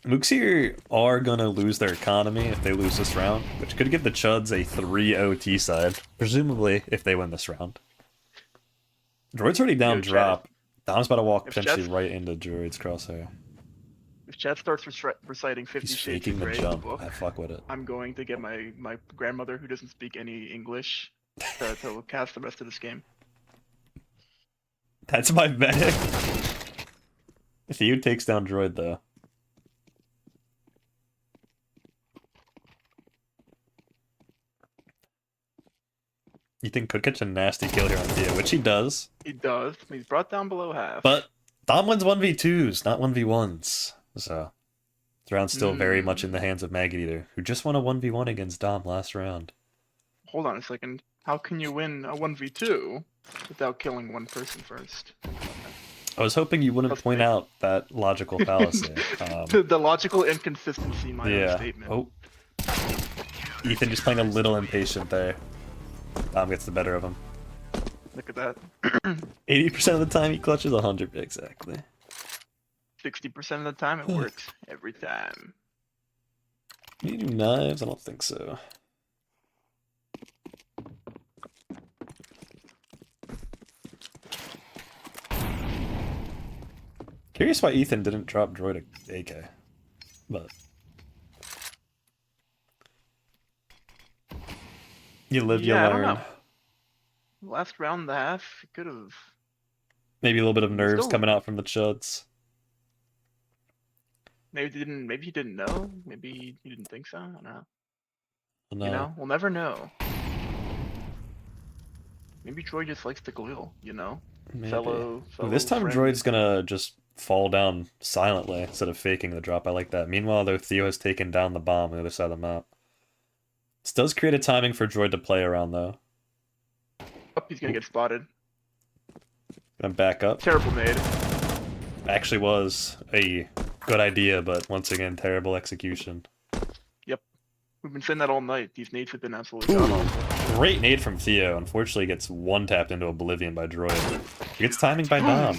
Mooks here are gonna lose their economy if they lose this round, which could give the Chuds a 3-0 T-side, presumably if they win this round. Droid's already down Yo, Chad. drop. Dom's about to walk If potentially Chad's- right into Droid's crosshair. If Chad starts reciting 50 He's Shades faking of the Grey jump. book, I fuck with it. I'm going to get my grandmother, who doesn't speak any English, to cast the rest of this game. That's my bet. Theo takes down Droid, though. You think could catch a nasty kill here on Theo, which he does. He does. He's brought down below half. But Dom wins 1v2s, not 1v1s. So, this round's still very much in the hands of Maggot Eater, who just won a 1v1 against Dom last round. Hold on a second. How can you win a 1v2 without killing one person first? I was hoping you wouldn't That's point me. out that logical fallacy. The logical inconsistency in my own Yeah. statement. Oh. Ethan just playing a little impatient there. Dom gets the better of him. Look at that. 80% of the time he clutches 100 exactly. 60% of the time it works. Every time. Can you do knives? I don't think so. Curious why Ethan didn't drop Droid AK. But you live, you Yeah, I don't learn. know. Last round and a half, he could have. Maybe a little bit of nerves Still- coming out from the Chuds. Maybe he didn't know. Maybe he didn't think so. I don't know. No. You know, we'll never know. Maybe Troy just likes the glue, you know? Maybe. Fellow This time friend. Droid's gonna just fall down silently instead of faking the drop. I like that. Meanwhile, though, Theo has taken down the bomb on the other side of the map. This does create a timing for Droid to play around, though. Oh, he's gonna get spotted. Gonna back up. Terrible nade. Actually was a good idea, but once again, terrible execution. We've been saying that all night. These nades have been absolutely god awful. Great nade from Theo. Unfortunately, gets one-tapped into oblivion by Droid. He gets timing by Dom.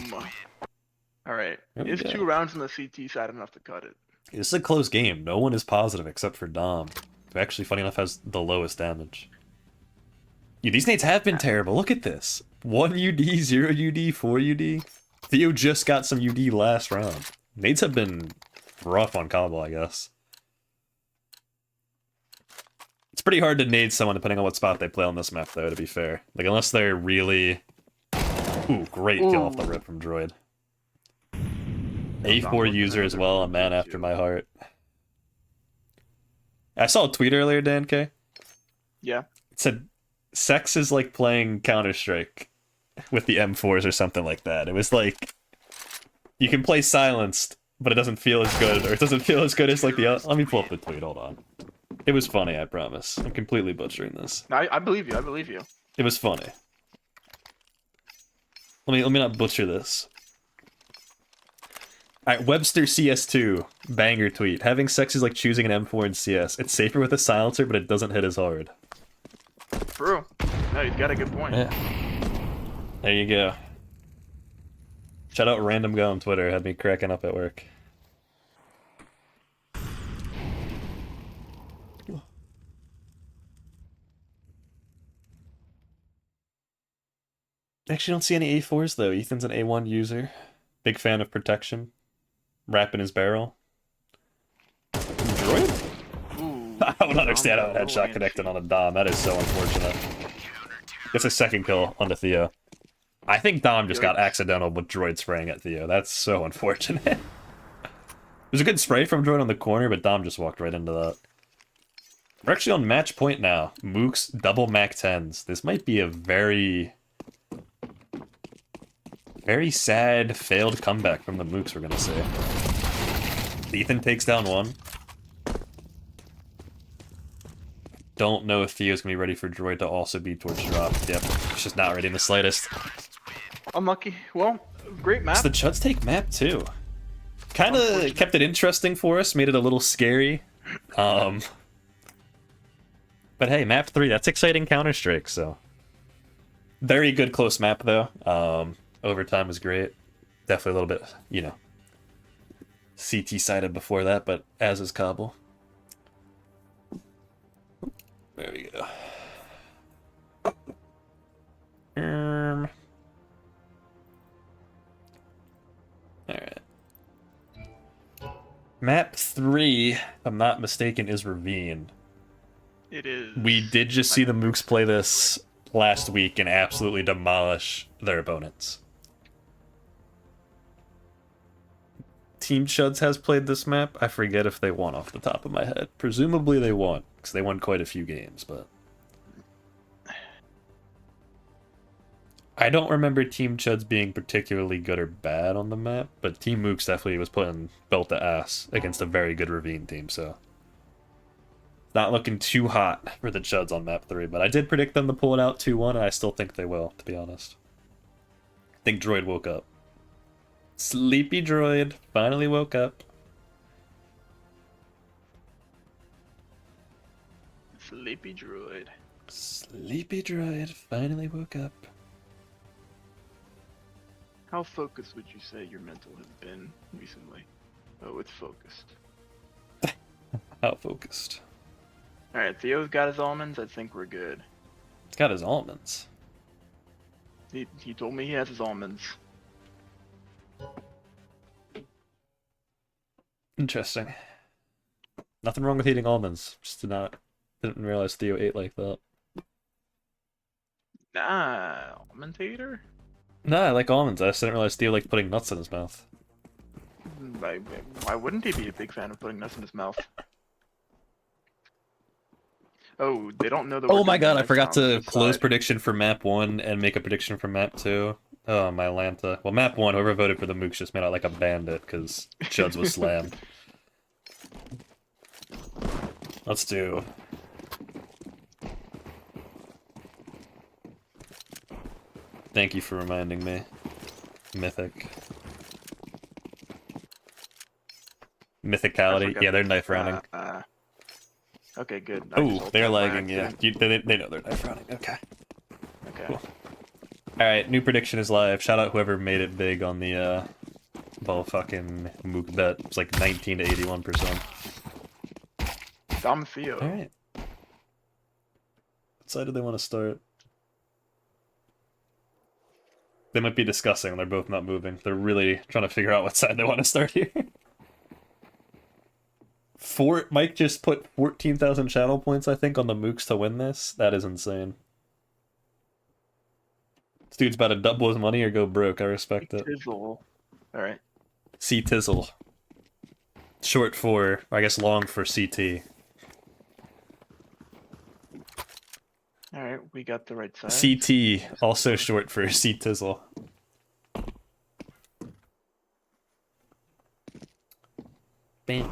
Alright. There we Is go. 2 rounds in the CT side enough to cut it? This is a close game. No one is positive except for Dom, who actually, funny enough, has the lowest damage. Yeah, these nades have been terrible. Look at this. 1 UD, 0 UD, 4 UD. Theo just got some UD last round. Nades have been rough on Cobble, I guess. It's pretty hard to nade someone depending on what spot they play on this map, though, to be fair. Like, unless they're really... Ooh, great kill off the rip from Droid. A4 user as well, a man after my heart. I saw a tweet earlier, Dan K. Yeah. It said, sex is like playing Counter-Strike with the M4s or something like that. It was like, you can play silenced, but it doesn't feel as good, or it doesn't feel as good as like the other... Let me pull up the tweet, hold on. It was funny, I promise. I'm completely butchering this. No, I believe you. I believe you. It was funny. Let me not butcher this. Alright, Webster CS2 banger tweet. Having sex is like choosing an M4 in CS. It's safer with a silencer, but it doesn't hit as hard. True. No, he's got a good point. Yeah. There you go. Shout out Random Go on Twitter. Had me cracking up at work. Actually, don't see any A4s though. Ethan's an A1 user. Big fan of protection. Wrapping his barrel. Droid? Ooh, I don't understand how a Dom, headshot oh, connected on a Dom. That is so unfortunate. Gets a second kill onto Theo. I think Dom just got accidental with Droid spraying at Theo. That's so unfortunate. There's a good spray from Droid on the corner, but Dom just walked right into that. We're actually on match point now. Mooks double Mac 10s. This might be a very sad failed comeback from the Mooks, we're gonna say. Ethan takes down one. Don't know if Theo's gonna be ready for Droid to also be towards drop. Yep, it's just not ready in the slightest. Unlucky. Well, great map. So the Chuds take map too. Kind of kept it interesting for us, made it a little scary. But hey, map 3, that's exciting Counter-Strike, so. Very good close map though. Overtime was great. Definitely a little bit, you know, CT sided before that, but as is Cobble. There we go. Alright. Map 3, if I'm not mistaken, is Ravine. It is. We did just see the Mooks play this last week and absolutely demolish their opponents. Team Chuds has played this map. I forget if they won off the top of my head. Presumably they won, because they won quite a few games, but... I don't remember Team Chuds being particularly good or bad on the map, but Team Mooks definitely was putting belt to ass against a very good Ravine team, so... Not looking too hot for the Chuds on map 3, but I did predict them to pull it out 2-1, and I still think they will, to be honest. I think Droid woke up. Sleepy Droid finally woke up. Sleepy Droid. Sleepy Droid finally woke up. How focused would you say your mental has been recently? Oh, it's focused. How focused? Alright, Theo's got his almonds. I think we're good. He's got his almonds. He told me he has his almonds. Interesting. Nothing wrong with eating almonds. Just didn't realize Theo ate like that. Nah, almond hater? Nah, I like almonds. I just didn't realize Theo liked putting nuts in his mouth. Why wouldn't he be a big fan of putting nuts in his mouth? Oh, they don't know the. Oh my god, I forgot to close prediction for map 1 and make a prediction for map 2. Oh, my Lanta. Well, map 1, whoever voted for the Mooks just made out like a bandit because Chuds was slammed. Let's do... Thank you for reminding me. Mythic. Mythicality. Yeah, they're knife rounding. Okay, good. Oh, they're lagging, yeah. They know they're knife rounding. Okay. Okay. Cool. Alright, new prediction is live. Shout out whoever made it big on the ball fucking Mook bet. It's like 19 to 81%. Dom Theo. Alright. What side do they want to start? They might be discussing. They're both not moving. They're really trying to figure out what side they want to start here. Mike just put 14,000 channel points, I think, on the Mooks to win this. That is insane. This dude's about to double his money or go broke. I respect it. Tizzle. Alright. C-Tizzle. Short for, I guess long for CT. Alright, we got the right side. CT, also short for C-Tizzle. Is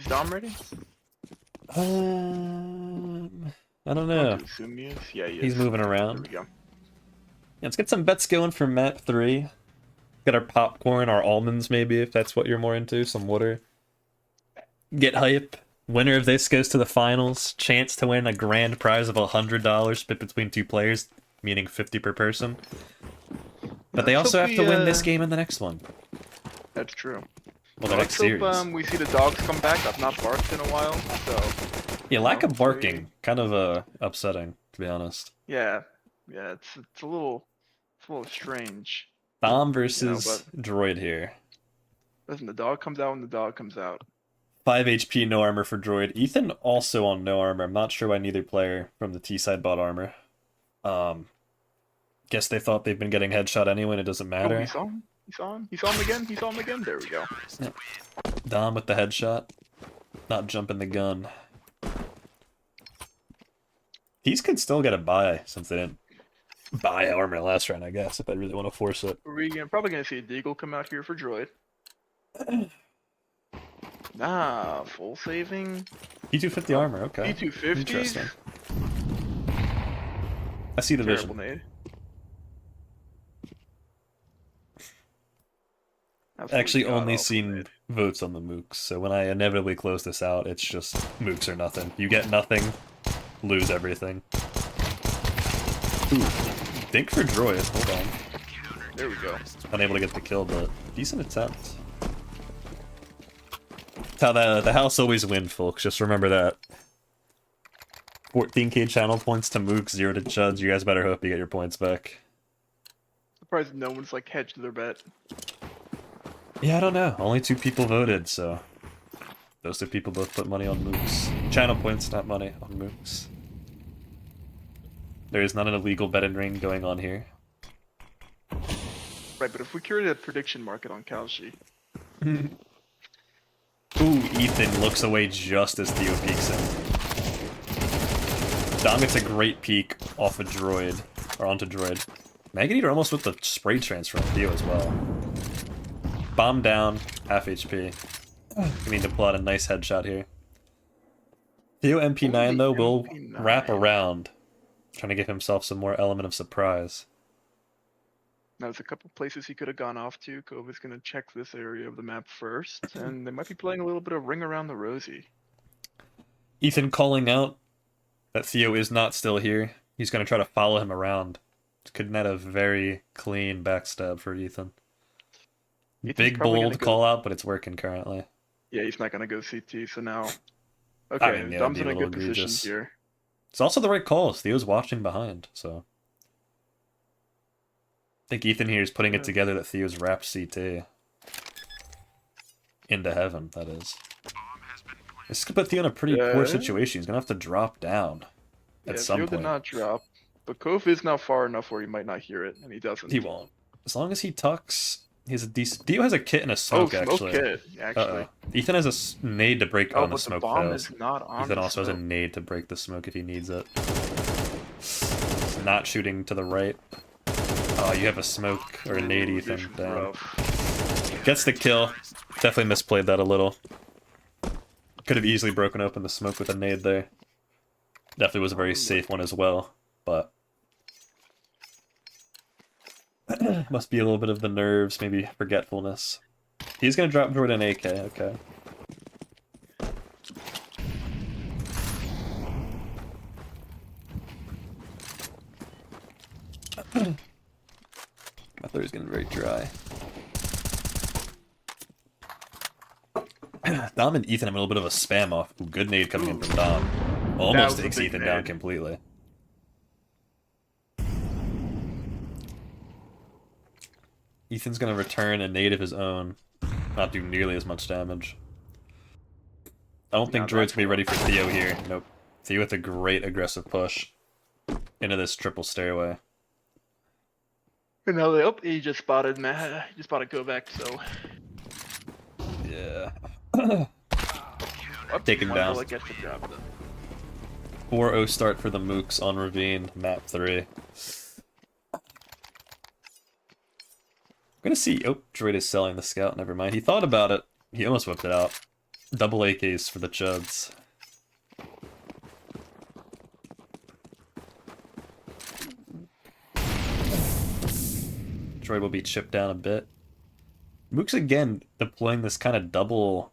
Dom ready? I don't know. Assume he is. Yeah, he He's is. moving There around. we go. let's get some bets going for map 3. Get our popcorn, our almonds maybe, if that's what you're more into, some water. Get hype. Winner of this goes to the finals. Chance to win a grand prize of $100 split between 2 players, meaning 50 per person. But they Let's also hope have to we, win this game and the next one. That's true. Well, the Let's next series. hope we see the dogs come back. I've not barked in a while, so Yeah, lack of hopefully- barking. Kind of upsetting, to be honest. yeah, it's a little strange. Bomb versus but- Droid here. Listen, the dog comes out when the dog comes out. 5 HP, no armor for Droid. Ethan also on no armor. I'm not sure why neither player from the T side bought armor. Guess they thought they've been getting headshot anyway and it doesn't Oh, matter. he saw him. He saw him. He saw him again. He saw him again. There we go. Dom with the headshot. Not jumping the gun. These could still get a buy since they didn't buy armor last round, I guess, if they really want to force it. We're probably gonna see a Deagle come out here for Droid. Nah, full saving. P250 armor, okay. P250. Interesting. I see the Terrible vision. nade. Actually Absolutely only god-awful seen nade. votes on the Mooks, so when I inevitably close this out, it's just Mooks or nothing. You get nothing, lose everything. Ooh, think for Droid, hold on. There we go. Unable to get the kill, but decent attempt. That's how the house always win, folks, just remember that. 14k channel points to Mooks, 0 to Chuds, you guys better hope you get your points back. Surprised no one's like hedged their bet. Yeah, I don't know. Only 2 people voted, so those 2 people both put money on Mooks. Channel points, not money on Mooks. There is not an illegal betting ring going on here. Right, but if we created a prediction market on Kalshi, Ooh, Ethan looks away just as Theo peeks in. Dom gets a great peek off a droid, or onto droid. Mega Eater almost with the spray transfer on Theo as well. Bomb down, half HP. We need to pull out a nice headshot here. Theo MP9 though will MP9. wrap around, trying to give himself some more element of surprise. now there's a couple places he could have gone off to. Kova's gonna check this area of the map first, and they might be playing a little bit of Ring Around the Rosie. Ethan calling out that Theo is not still here. He's going to try to follow him around. Could net a very clean backstab for Ethan. Ethan's Big probably bold gonna go- call out, but it's working currently. Yeah, he's not gonna go CT, so now. Okay, mean, yeah, Dom's it'd in be a a good little position egregious. here. It's also the right call. Theo's watching behind, so. I think Ethan here is putting it together that Theo's wrapped CT. Into heaven, that is. This could put Theo in a pretty poor Yeah. situation. He's going to have to drop down at Yeah, some Theo point. did not drop, but Kov is now far enough where he might not hear it, and he doesn't. He won't. As long as he tucks, he has a decent. Theo has a kit and a Oh, smoke, smoke actually. kit, actually. Uh-oh. Ethan has a nade to break Oh, on the but the smoke bomb fails. is not on Ethan the also has a smoke. nade to break the smoke if he needs it. He's not shooting to the right. Oh, you have a smoke or a nade, Ooh, Ethan. this is Damn. rough. Gets the kill. Definitely misplayed that a little. Could have easily broken open the smoke with a nade there. Definitely was a very safe one as well, but must be a little bit of the nerves, maybe forgetfulness. He's gonna drop Jordan AK, okay. My throat is getting very dry. Dom and Ethan have a little bit of a spam off. Ooh, good nade coming in from Dom. Almost was a takes big Ethan down nade. completely. Ethan's gonna return a nade of his own. Not do nearly as much damage. I don't think Not Droid's that gonna be ready for Theo here. Nope. Theo with a great aggressive push into this triple stairway. And now they he just spotted Kovac, so Yeah. up Take him down. I guess the job done. 4-0 start for the Mooks on Ravine, map 3. I'm gonna see. Oh, Droid is selling the scout. Never mind. He thought about it. He almost whipped it out. Double AKs for the Chuds. Droid will be chipped down a bit. Mooks again deploying this kind of double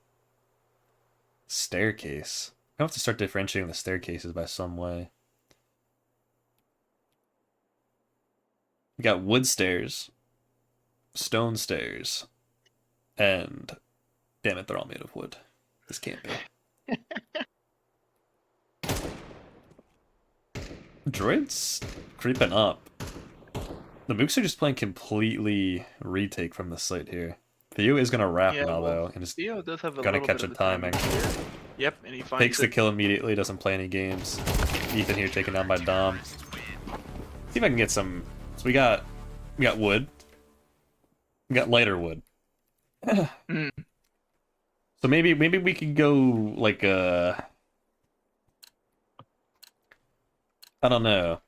staircase. I have to start differentiating the staircases by some way. We got wood stairs, stone stairs, and damn it, they're all made of wood. This can't be. Droid's creeping up. The Mooks are just playing completely retake from the site here. Theo is gonna wrap now though, and is Theo does have a gonna little catch bit a of the timing timing. here. Yep, and he finds Takes the it. kill immediately, doesn't play any games. Ethan here taken down by Dom. See if I can get some. So we got wood. We got lighter wood. Mm. So maybe we could go like I don't know.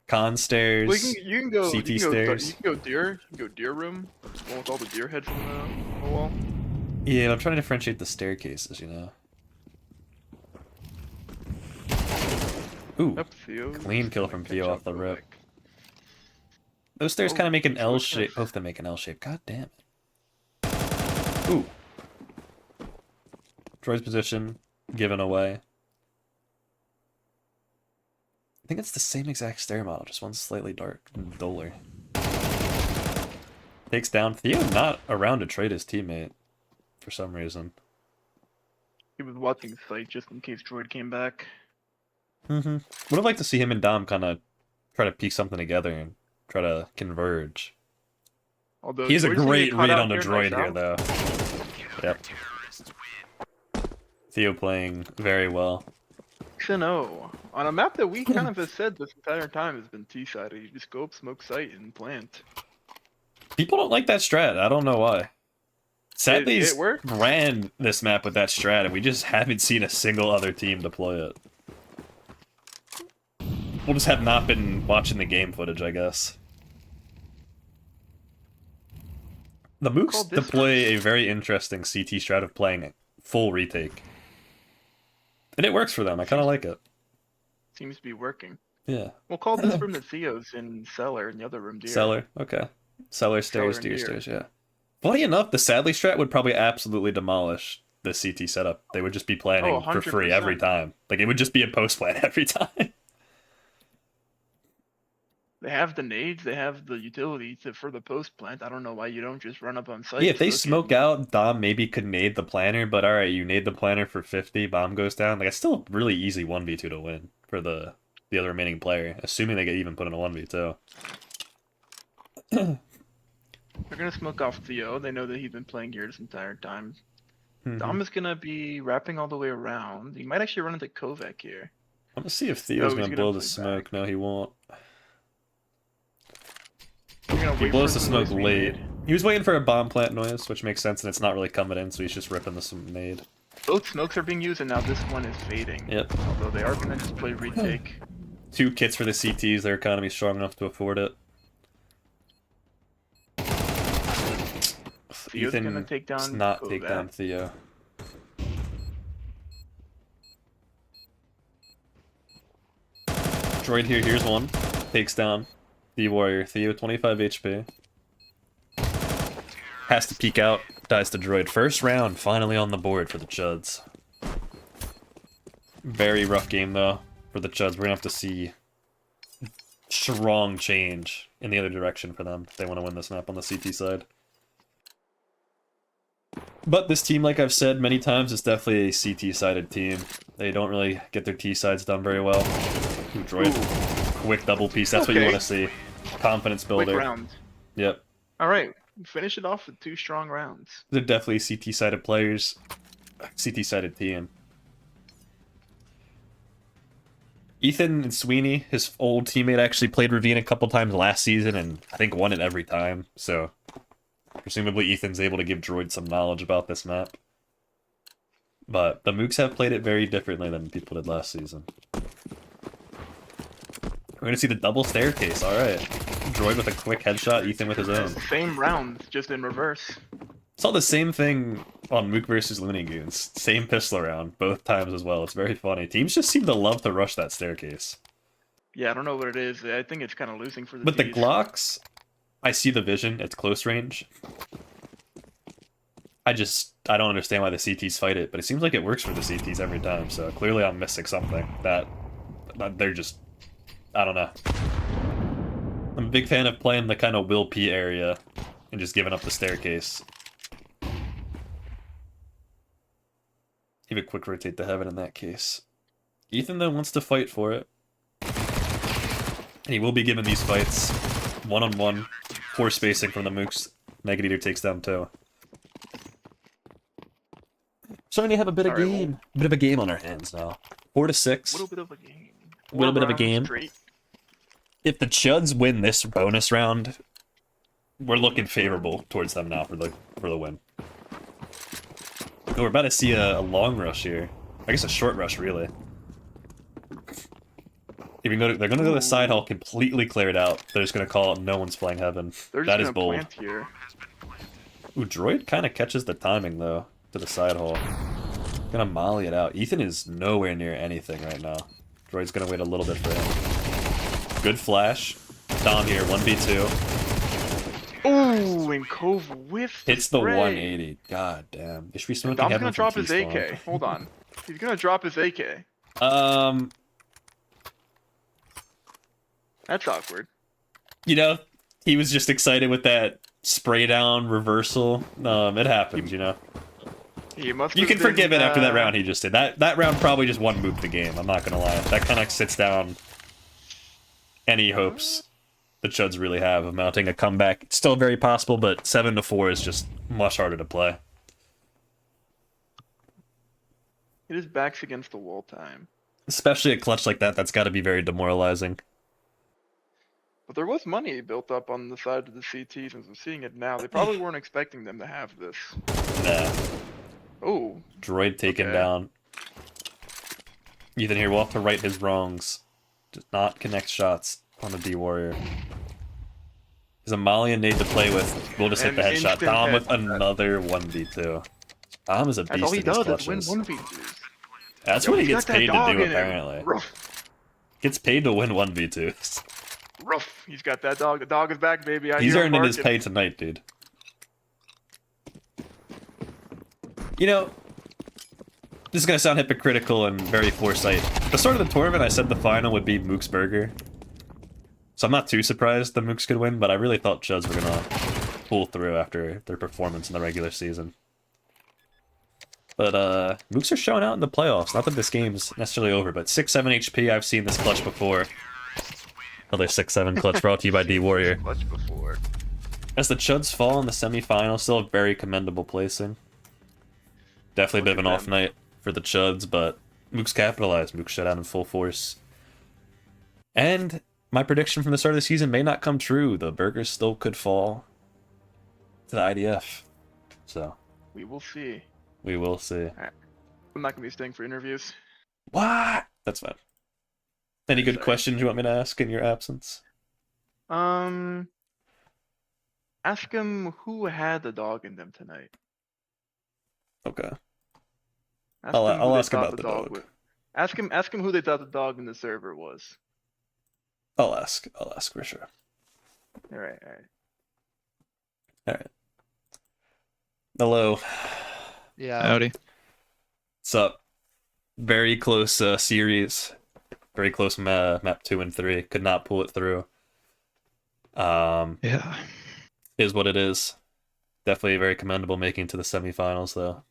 Con stairs. Well, you can go. CT you can stairs. You can go deer. You can go deer room. The one with all the deer heads on the wall. Yeah, but I'm trying to differentiate the staircases, you know. Ooh, Yep, Theo. clean kill from Catch Theo up off the real rip. quick. Those stairs Oh, kind of make an so L it's shape. nice. Both of them make an L shape. God damn it. Ooh. Droid's position given away. I think it's the same exact stair model, just one's slightly dark and duller. Takes down Theo, not around to trade his teammate for some reason. He was watching the site just in case Droid came back. Mm-hmm. Would have liked to see him and Dom kind of try to piece something together and try to converge. Although He has a Droid's gonna get great caught read out on the here, droid nice here, out. though. Yep. Theo playing very well. 6-0 on a map that we kind of have said this entire time has been T-sided. You just go up smoke site and plant. People don't like that strat. I don't know why. Sadly, It worked. ran this map with that strat, and we just haven't seen a single other team deploy it. We'll just have not been watching the game footage, I guess. The Mooks Called this deploy a very interesting CT strat of playing full retake. And it works for them. I kind of like it. Seems to be working. Yeah. We'll call this room the Theos in cellar and the other room deer. Cellar, okay. Cellar stairs, and deer deer. stairs, yeah. Funny enough, the Sadly strat would probably absolutely demolish the CT setup. They would just be planning Oh, for free 100%. every time. Like, it would just be a post plan every time. They have the nades, they have the utility for the post plant. I don't know why you don't just run up on site. Yeah, if they cook it. smoke out, Dom maybe could nade the planner, but alright, you nade the planner for 50, bomb goes down. Like, it's still a really easy 1v2 to win for the other remaining player, assuming they get even put in a 1v2. They're gonna smoke off Theo. They know that he's been playing here this entire time. Dom is gonna be wrapping all the way around. He might actually run into Kovac here. I'm gonna see if Theo's Oh, he's gonna gonna blow the play smoke. back. No, he won't. We're gonna He wait blows for the some smoke noise to be late. made. He was waiting for a bomb plant noise, which makes sense, and it's not really coming in, so he's just ripping the nade. Both smokes are being used, and now this one is fading. Yep. Although they are gonna just play retake. 2 kits for the CTs, their economy's strong enough to afford it. Theo's gonna take does down not take Kovac. down Theo. Droid here, here's one. Takes down the warrior. Theo, 25 HP. Has to peek out, dies to Droid. First round, finally on the board for the Chuds. Very rough game, though, for the Chuds. We're gonna have to see strong change in the other direction for them if they want to win this map on the CT side. But this team, like I've said many times, is definitely a CT-sided team. They don't really get their T-sides done very well. Ooh, Droid. Quick double piece, that's what you Okay. want to see. Confidence Quick builder. round. Yep. Alright, finish it off with 2 strong rounds. They're definitely CT-sided players. CT-sided team. Ethan and Sweeney, his old teammate, actually played Ravine a couple times last season, and I think won it every time, so presumably Ethan's able to give Droid some knowledge about this map. But the Mooks have played it very differently than people did last season. We're going to see the double staircase, alright. Droid with a quick headshot, Ethan with his own. Same round, just in reverse. Saw the same thing on Mook versus Looney Goons. Same pistol round, both times as well. It's very funny. Teams just seem to love to rush that staircase. Yeah, I don't know what it is. I think it's kind of losing for the But the Ds. Glocks I see the vision. It's close range. I don't understand why the CTs fight it, but it seems like it works for the CTs every time. So clearly, I'm missing something that they're just. I don't know. I'm a big fan of playing the kind of Will P area and just giving up the staircase. Even quick rotate the heaven in that case. Ethan though wants to fight for it. And he will be given these fights one-on-one. Poor spacing from the Mooks. Naked Eater takes down 2. Starting to have a bit of Alright, game. A bit of a game on our hands now. 4-6. A little bit of a game. A little bit of a game. Straight. If the Chuds win this bonus round, we're looking favorable towards them now for the win. Oh, we're about to see a long rush here. I guess a short rush, really. They're gonna go to the side hall completely cleared out. They're just gonna call it no one's playing heaven. They're just That gonna is bold. plant here. Ooh, Droid kind of catches the timing though to the side hall. Gonna molly it out. Ethan is nowhere near anything right now. Droid's gonna wait a little bit for him. Good flash. Dom here, 1v2. Ooh, and Cove whiffed. Hits the spray. 180. God damn. They should be smoking Dom's heaven gonna from drop his T-spawn. AK. Hold on. He's gonna drop his AK. That's awkward. You know, he was just excited with that spray down reversal. It happens, you know. He must. You have can been, forgive it after that round he just did. That round probably just one-mooped the game, I'm not gonna lie. That kind of sits down any hopes the Chuds really have of mounting a comeback. It's still very possible, but 7-4 is just much harder to play. It is backs against the wall time. Especially a clutch like that, that's got to be very demoralizing. But there was money built up on the side of the CTs, and I'm seeing it now. They probably weren't expecting them to have this. Nah. Oh, Droid taken Okay. down. Ethan here will have to right his wrongs. Does not connect shots on the D Warrior. There's a Molly and nade to play with. We'll just hit And the headshot. instant Dom with headshot. another 1v2. Dom is a that's beast all he in his does is clutches. win 1v2s. That's Yo, what he he's gets got that paid to dog do, in him. apparently. Ruff, Gets paid to win 1v2s. ruff. He's got that dog. The dog is back, baby. I He's hear him earning his barking. pay tonight, dude. You know, this is going to sound hypocritical and very foresight. The start of the tournament, I said the final would be Mook's Burger. So I'm not too surprised the Mooks could win, but I really thought Chuds were going to pull through after their performance in the regular season. But Mooks are showing out in the playoffs. Not that this game's necessarily over, but 6-7 HP, I've seen this clutch before. Another 6-7 clutch brought to you by D Warrior. Much before. As the Chuds fall in the semifinals, still a very commendable placing. Definitely a bit of an Look at off night for the Chuds, but Mooks capitalized. Mooks shut out in full force. And my prediction from the start of the season may not come true. The Burgers still could fall to the IDF. So, We will see. we will see. I'm not gonna be staying for interviews. What? That's fine. Any good Sorry. questions you want me to ask in your absence? Ask him who had the dog in them tonight. Okay. Ask I'll him who they ask thought about the dog. Ask him who they thought the dog in the server was. I'll ask for sure. All right, all right. Alright. Hello. Yeah. Howdy. What's up? Very close series. Very close map 2 and 3. Could not pull it through. Yeah. Is what it is. Definitely very commendable making it to the semifinals though.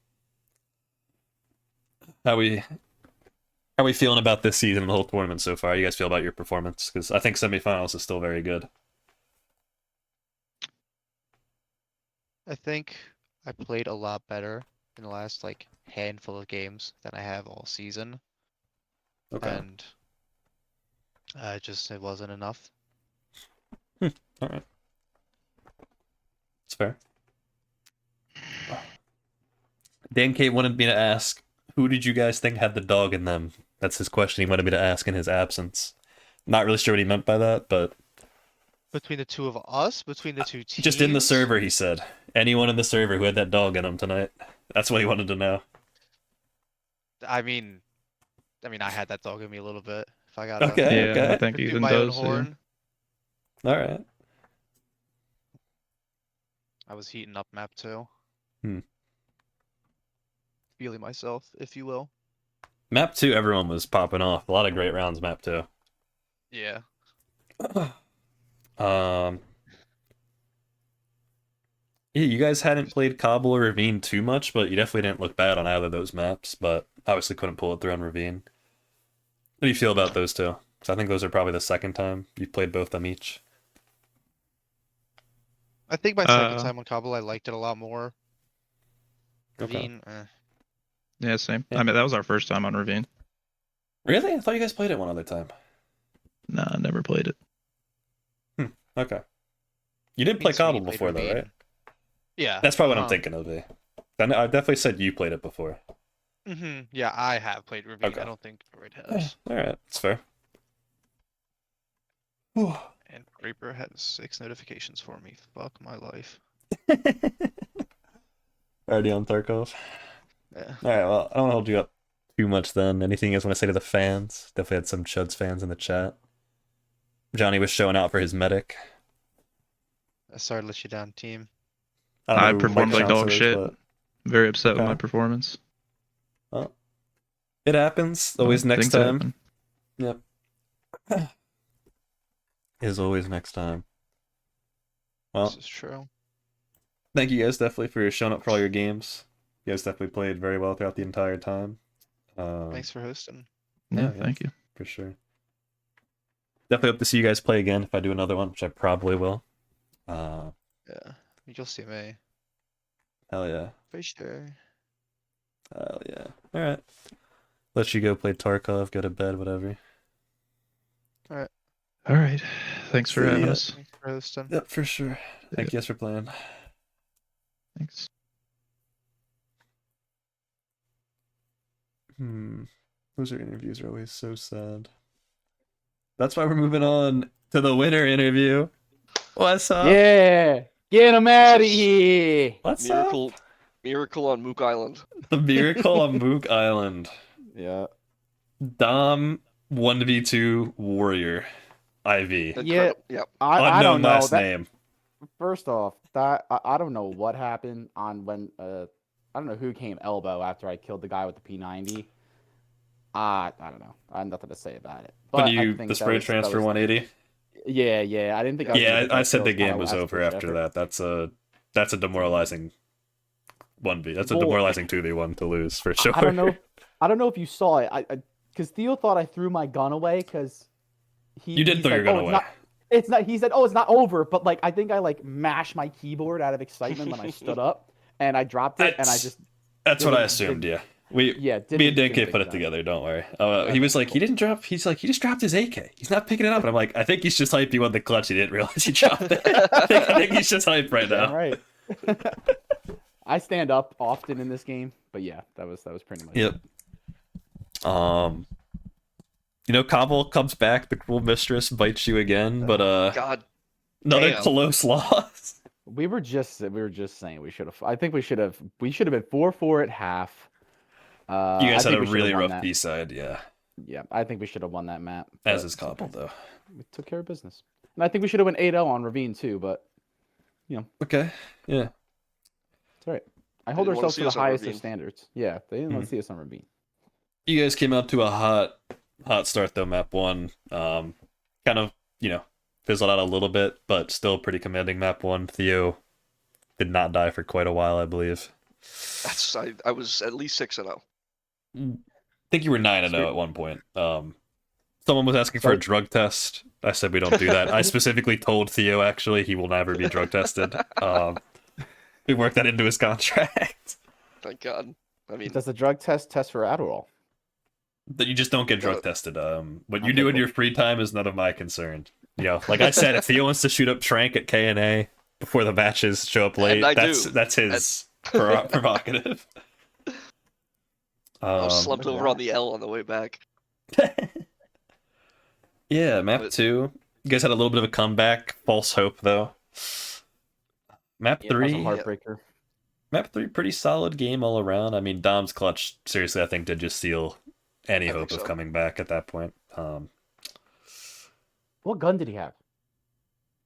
How we feeling about this season and the whole tournament so far? How you guys feel about your performance? Because I think semifinals is still very good. I think I played a lot better in the last like handful of games than I have all season, Okay. and it wasn't enough. Alright. It's fair. Dan K wanted me to ask, who did you guys think had the dog in them? That's his question he wanted me to ask in his absence. Not really sure what he meant by that, but Between the two of us, between the two teams. just in the server, he said. Anyone in the server who had that dog in him tonight. That's what he wanted to know. I mean, I had that dog in me a little bit. If I got Okay. Yeah, I think do Ethan my own does. Yeah. horn. Alright. I was heating up map 2. Hmm. Feeling myself, if you will. Map 2, everyone was popping off. A lot of great rounds, map 2. Yeah. Yeah, you guys hadn't played Cobble or Ravine too much, but you definitely didn't look bad on either of those maps, but obviously couldn't pull it through on Ravine. What do you feel about those two? Because I think those are probably the second time you've played both them each. I think my second time on Cobble, I liked it a lot more. Okay. Ravine, Yeah, same. Yeah. I mean, that was our first time on Ravine. Really? I thought you guys played it one other time. Nah, never played it. Okay. You did play Cobble before, though, right? Yeah. That's probably what I'm thinking of. I definitely said you played it before. Yeah, I have played Ravine. Okay. I don't think Droid has. Alright, that's fair. And Reaper has 6 notifications for me. Fuck my life. Already on Tarkov. Yeah. Alright, well, I don't want to hold you up too much then. Anything you guys want to say to the fans? Definitely had some CHUDS fans in the chat. Johnny was showing out for his medic. Sorry to let you down, team. I don't know who performed Mike like dog Johnson is, shit. but- Very upset with Okay. my performance. Well, it happens. Always next Things time. happen. Yep. Is always next time. Well, This is true. thank you guys definitely for showing up for all your games. You guys definitely played very well throughout the entire time. Thanks for hosting. Yeah, yeah. thank you. For sure. Definitely hope to see you guys play again if I do another one, which I probably will. Yeah. You'll see me. Hell yeah. For sure. Hell yeah. Alright. Let you go play Tarkov, go to bed, whatever. All right. Thanks for See having ya. us. Thanks for hosting. Yep, for sure. Thank you guys for playing. Thanks. Those interviews are always so sad. That's why we're moving on to the winner interview. What's up? Yeah, get him out of here. What's Miracle, up? miracle on Mook Island. The miracle on Mook Island. Yeah. Dom 1v2 Warrior. IV. Incredible. Yep. I don't Unknown know. last That, name. First off, that I don't know what happened on when I don't know who came elbow after I killed the guy with the P90. I don't know. I have nothing to say about it. When I you think the that spray was- that transfer was- 180. Yeah. I didn't think. I was gonna Yeah, get I that said kill. the It's kinda game was last over for after sure. that. That's a demoralizing 1v. That's a Well, demoralizing 2v1 to lose for sure. I don't know. I don't know if you saw it. I because Theo thought I threw my gun away because You did he throw said, your gun "Oh, away. It's not. He said, "Oh, it's not over." But like, I think I like mashed my keyboard out of excitement when I stood up and I dropped it, and I just That's what I didn't- assumed. didn't- Yeah, me didn't and Dan think can't put it about together. Don't worry. He Okay, was like, cool. he didn't drop. He's like, he just dropped his AK. He's not picking it up. And I'm like, I think he's just hyped. He won the clutch. He didn't realize he dropped it. I think he's just hyped right Damn now. right. I stand up often in this game, but yeah, that was pretty much. Yep. Cobble comes back. The cruel mistress bites you again, but God. another damn. close loss. We were just saying we should have. I think we should have been 4-4 at half. You I guys had think a we should have really won rough that. B side, yeah. Yeah, I think we should have won that map. As but is it's okay. Cobble though. We took care of business, and I think we should have went 8-0 on Ravine too. But Okay. Yeah. it's all right. I hold didn't wanna ourselves see to the us on highest of Ravine. standards. Yeah, they didn't want to see us on Ravine. You guys came out to a hot start though, map 1. Kind of, fizzled out a little bit, but still pretty commanding map 1. Theo did not die for quite a while, I believe. I was at least 6-0. I think you were 9-0 at one point. Someone was asking for a drug test. I said we don't do that. I specifically told Theo, actually, he will never be drug tested. We worked that into his contract. Thank God. I mean, Does the drug test for Adderall? That you just don't get drug No. tested. What you Okay, do in cool. your free time is none of my concern. Like I said, if Theo wants to shoot up Trank at KNA before the matches show up late, And I that's do. that's his provocative. I was slumped look at over on that. the L on the way back. Yeah, map But- 2. You guys had a little bit of a comeback. False hope though. Map Yeah, that was a 3. heartbreaker. Map 3, pretty solid game all around. I mean, Dom's clutch, seriously, I think did just steal any I hope think of so. coming back at that point. What gun did he have?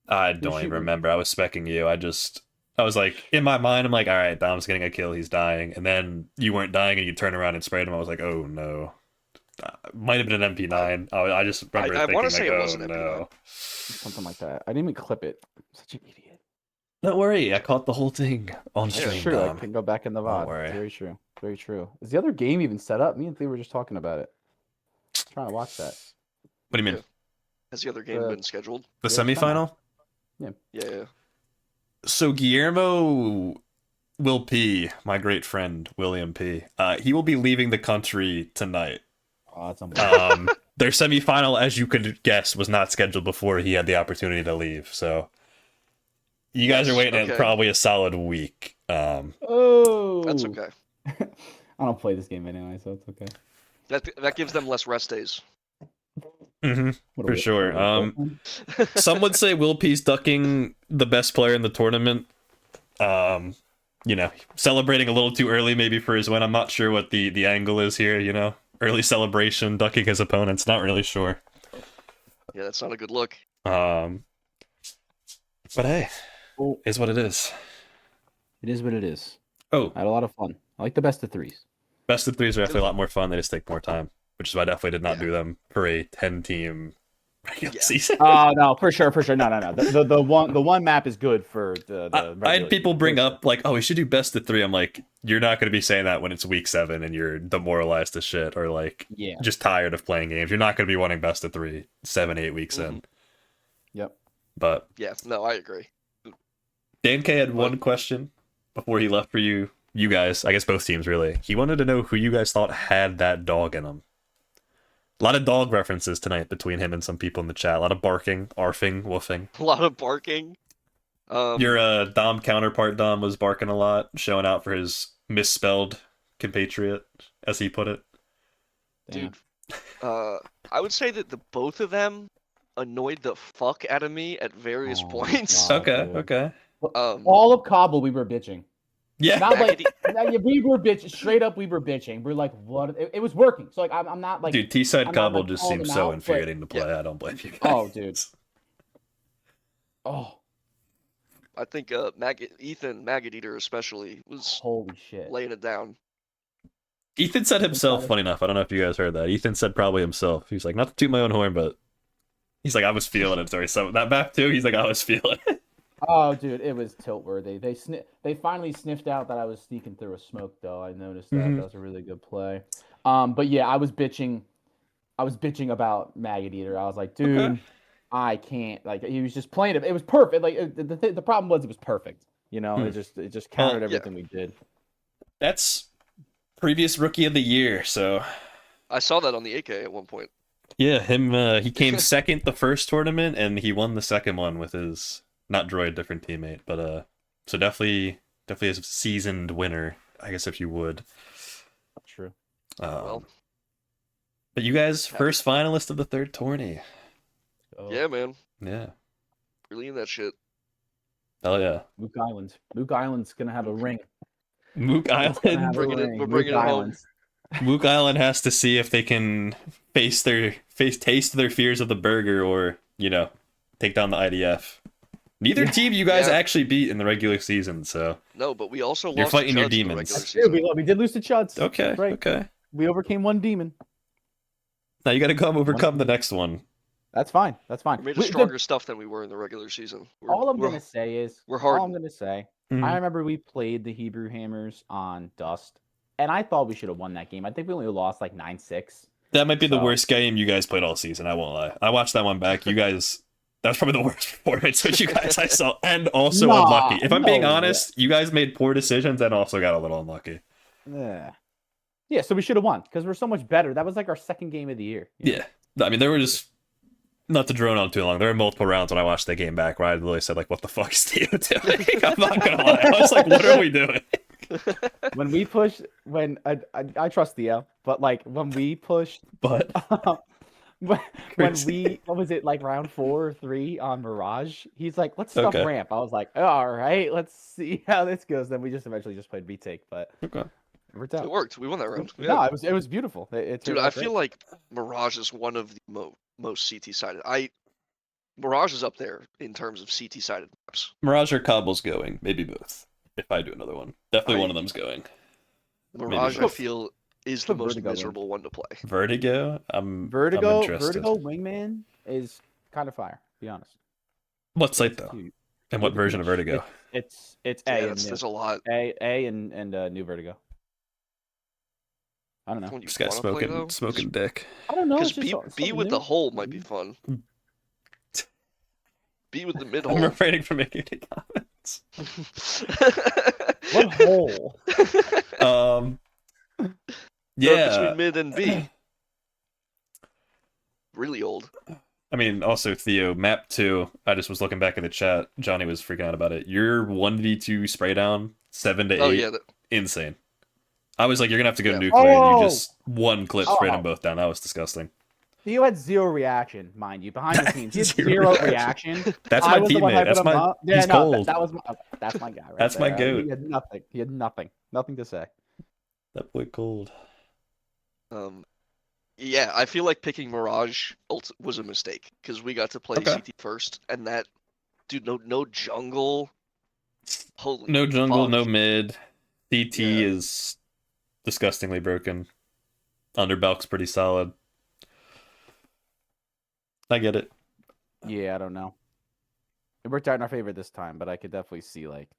I was don't even shooting? remember. I was specking you. I just I was like, in my mind, I'm like, all right, Dom's getting a kill, he's dying, and then you weren't dying, and you turn around and sprayed him. I was like, oh no. Might have been an MP9. I just remember I thinking, want to say like, it was oh an MP9. no. Something like that. I didn't even clip it. I'm such an idiot. Don't worry, I caught the whole thing on It's stream. true. I Dom. can go back in the Don't VOD. worry. It's very true. Very true. Is the other game even set up? Me and Theo were just talking about it. Trying to watch that. What do you mean? Yeah. Has the other game The- been scheduled? The Yeah, semifinal? Yeah. So Guillermo Will P, my great friend William P, he will be leaving the country tonight. Oh, that's unbelievable. Their semifinal, as you could guess, was not scheduled before he had the opportunity to leave. So you guys are waiting okay. probably a solid week. Oh, That's okay. I don't play this game anyway, so it's okay. That gives them less rest days. What For are we- sure. what are we- Some would say Will P's ducking the best player in the tournament. You know, celebrating a little too early maybe for his win. I'm not sure what the angle is here, you know. Early celebration, ducking his opponents, not really sure. Yeah, that's not a good look. But hey, Oh. is what it is. It is what it is. Oh, I had a lot of fun. I like the best of threes. best of threes are definitely a lot more fun. They just take more time, which is why I definitely did not do them for a 10-team regular season. Oh no, for sure. No. The one map is good for the I regular had people season. bring up like, "Oh, we should do best of 3." I'm like, "You're not going to be saying that when it's week 7 and you're demoralized as shit, or like Yeah. just tired of playing games. You're not going to be wanting best of 3 7-8 weeks in." Yep. But Yeah, no, I agree. Dan K had one question before he left for you guys. I guess both teams really. He wanted to know who you guys thought had that dog in them. A lot of dog references tonight between him and some people in the chat. A lot of barking, arfing, woofing. A lot of barking. Your Dom counterpart, Dom, was barking a lot, showing out for his misspelled compatriot, as he put it. Dude, I would say that the both of them annoyed the fuck out of me at various Oh, points. God. Okay. All of Cobble, we were bitching. Yeah. Not like we were bitching. Straight up, we were bitching. We're like, what? It was working. So like, I'm not like. Dude, T-side I'm not, Cobble like, just calling seems him so out, but- infuriating to play. I don't blame you guys. Oh, dude. Oh, I think Ethan, Maggot Eater especially, was holy shit. laying it down. Ethan said himself, funny enough. I don't know if you guys heard that. Ethan said probably himself. He's like, not to toot my own horn, but he's like, I was feeling it. Sorry. So that map too, he's like, I was feeling it. Oh, dude, it was tilt worthy. They finally sniffed out that I was sneaking through a smoke, though. I noticed that. That was a really good play. But yeah, I was bitching about Maggot Eater. I was like, dude, Okay. I can't. Like, he was just playing it. It was perfect. Like, the problem was it was perfect. You know, it just countered yeah. everything we did. That's previous rookie of the year, so I saw that on the AK at one point. yeah, him he came second the first tournament and he won the second one with his not droid, different teammate, but so definitely a seasoned winner, I guess, if you would. True. Well, but you guys first finalist of the third tourney. Oh, yeah, man, Yeah. really in that shit. Hell yeah. Mook Island. Mook Island's gonna have a ring. Mook It's gonna Island. have a Bringing it- ring. we're bringing Mook it home. Island's- Mook Island has to see if they can taste their fears of the burger, or take down the IDF. Neither team you guys Yeah. actually beat in the regular season, so No, but we also You're lost fighting to your CHUDS in the demons. regular That's true. season. We did lose to Chuds. okay, Right. okay. We overcame one demon. Now you got to overcome the next one. That's fine. That's fine. We made We- us stronger stuff than we were in the regular season. all I'm gonna say is, we're all I'm hardened. gonna say, Mhm. I remember we played the Hebrew Hammers on Dust, and I thought we should have won that game. I think we only lost like 9-6. That might be the So- worst game you guys played all season. I won't lie. I watched that one back. You guys, that was probably the worst performance of you guys I saw, and also Nah, unlucky. If I'm being no way. honest, you guys made poor decisions and also got a little unlucky. Yeah, so we should have won because we're so much better. That was like our second game of the year. you know? Yeah, I mean, there were just, not to drone on too long, there were multiple rounds when I watched that game back where I literally said, like, what the fuck is Theo doing? I'm not gonna lie. I was like, what are we doing? When we pushed, I trust Theo, but like when we pushed, But when Crazy. we, what was it, like round 4 or 3 on Mirage? He's like, let's stuff Okay. ramp. I was like, all right, let's see how this goes. Then we just eventually just played retake, but okay. it worked out. It worked. We won that round. No, Yeah. it was beautiful. It Dude, turned I out feel great. like Mirage is one of the most CT sided. Mirage is up there in terms of CT-sided maps. Mirage or Cobble's going. Maybe both. If I do another one. Definitely one of them's going. Mirage, I both. feel, is Put the most Vertigo in. miserable one to play. Vertigo? I'm Vertigo interested. Wingman is kind of fire, to be honest. What site though? Huge. And what version of Vertigo? It's A Yeah, and new. there's a lot. A and new Vertigo. I don't know. One you This guy's wanna play, though? smoking dick. I don't know. Because It's just B something with the new. hole might be fun. B with the mid I'm hole. refraining from making any comments. What hole? Yeah. Between mid and B. Really old. I mean, also Theo, map 2, I just was looking back at the chat. Johnny was freaking out about it. Your 1v2 spray down, 7 to 8, Oh yeah, insane. I was like, you're gonna have to go Yeah. nuclear, and you Oh! just one clip sprayed them both down. That was disgusting. Theo had zero reaction, mind you, behind the scenes. He had Zero zero reaction. reaction. That's I my was the one teammate. hyping That's him my. up. Yeah, He's no, cold. that's my guy. Right That's my there. goat. He had nothing. He had nothing. Nothing to say. That boy cold. Yeah, I feel like picking Mirage was a mistake because we got to play Okay. CT first, and that, dude, no jungle. Holy No jungle, fuck. no mid. CT Yeah. is disgustingly broken. Underbelk's pretty solid. I get it. Yeah, I don't know. It worked out in our favor this time, but I could definitely see like.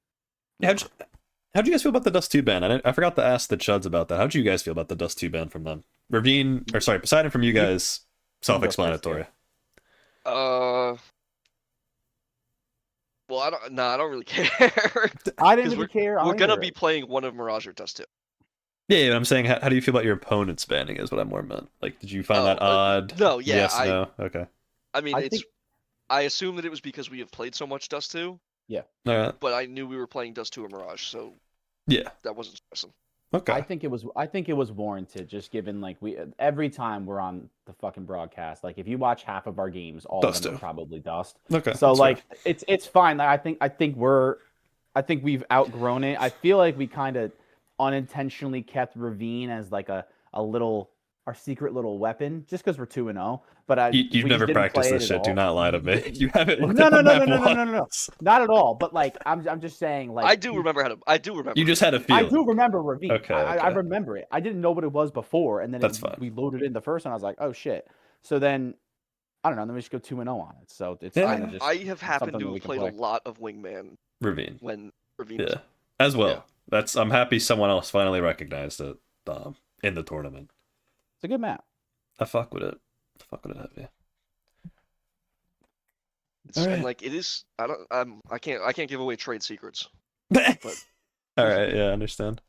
How'd you guys feel about the Dust 2 ban? I forgot to ask the Chuds about that. How'd you guys feel about the Dust 2 ban from them? Ravine, or sorry, Poseidon from you guys, self-explanatory. Well, I don't really care. I didn't 'Cause even care. We're gonna either. be playing one of Mirage or Dust 2. Yeah, but I'm saying, how do you feel about your opponent's banning is what I more meant. Like, did you find that odd? No, yeah, Yes, no? Okay. I mean, I I assume that it was because we have played so much Dust 2, Alright. but I knew we were playing Dust 2 or Mirage, so Yeah. that wasn't stressing. Okay. I think it was warranted, just given like every time we're on the fucking broadcast, like if you watch half of our games, all Dust of them are 2. probably Dust. Okay. So that's like fair. it's fine. Like, I think we've outgrown it. I feel like we kind of unintentionally kept Ravine as like a little our secret little weapon just because we're 2-0. But You've we never just didn't practiced play this it at shit. Do all. not lie to me. You haven't looked No, at no, the no, map no, no, no, no, no, once. not at all. But like I'm just saying like I do remember. You just had a I feeling. do remember Ravine. Okay, I okay. remember it. I didn't know what it was before, and then That's fine. we loaded in the first, and I was like, oh shit. So then I don't know. Then we just go 2-0 on it. So it's Yeah. kind of just I have happened something to that we have can played play. a lot of Wingman Ravine. when Ravine was Yeah. As well. Yeah. I'm happy someone else finally recognized it in the tournament. It's a good map. I fuck with it. Heavy. And like it is. I can't give away trade secrets. All right, yeah, I understand.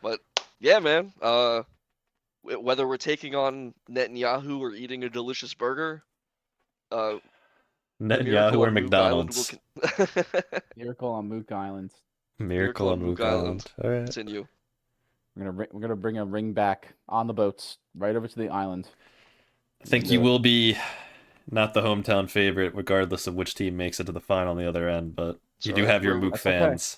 But yeah, man. Whether we're taking on Netanyahu or eating a delicious burger, the Netanyahu or on Mook Island McDonald's. Miracle on Mook Island. Miracle on Mook Island. All right. Continue. We're gonna bring a ring back on the boats right over to the island. I think you will be not the hometown favorite, regardless of which team makes it to the final on the other end. But you do Sorry, have your we're- Mook That's okay. fans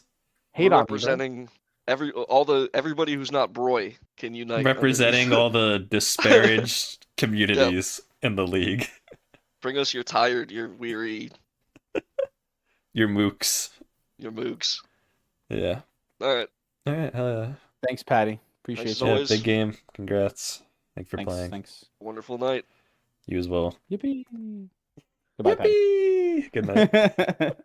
Hate on me, bro. representing everybody who's not Broy can unite. representing all the disparaged communities in the league. Bring us your tired, your weary, Your Mooks. your mooks. Yeah. All right. All right. Hell yeah. Thanks, Patty. Appreciate Thanks, you. Yeah, always. big game. Congrats. Thanks for Thanks. playing. Thanks. Wonderful night. You as well. Yippee. Goodbye, Patty. Yippee! Good night.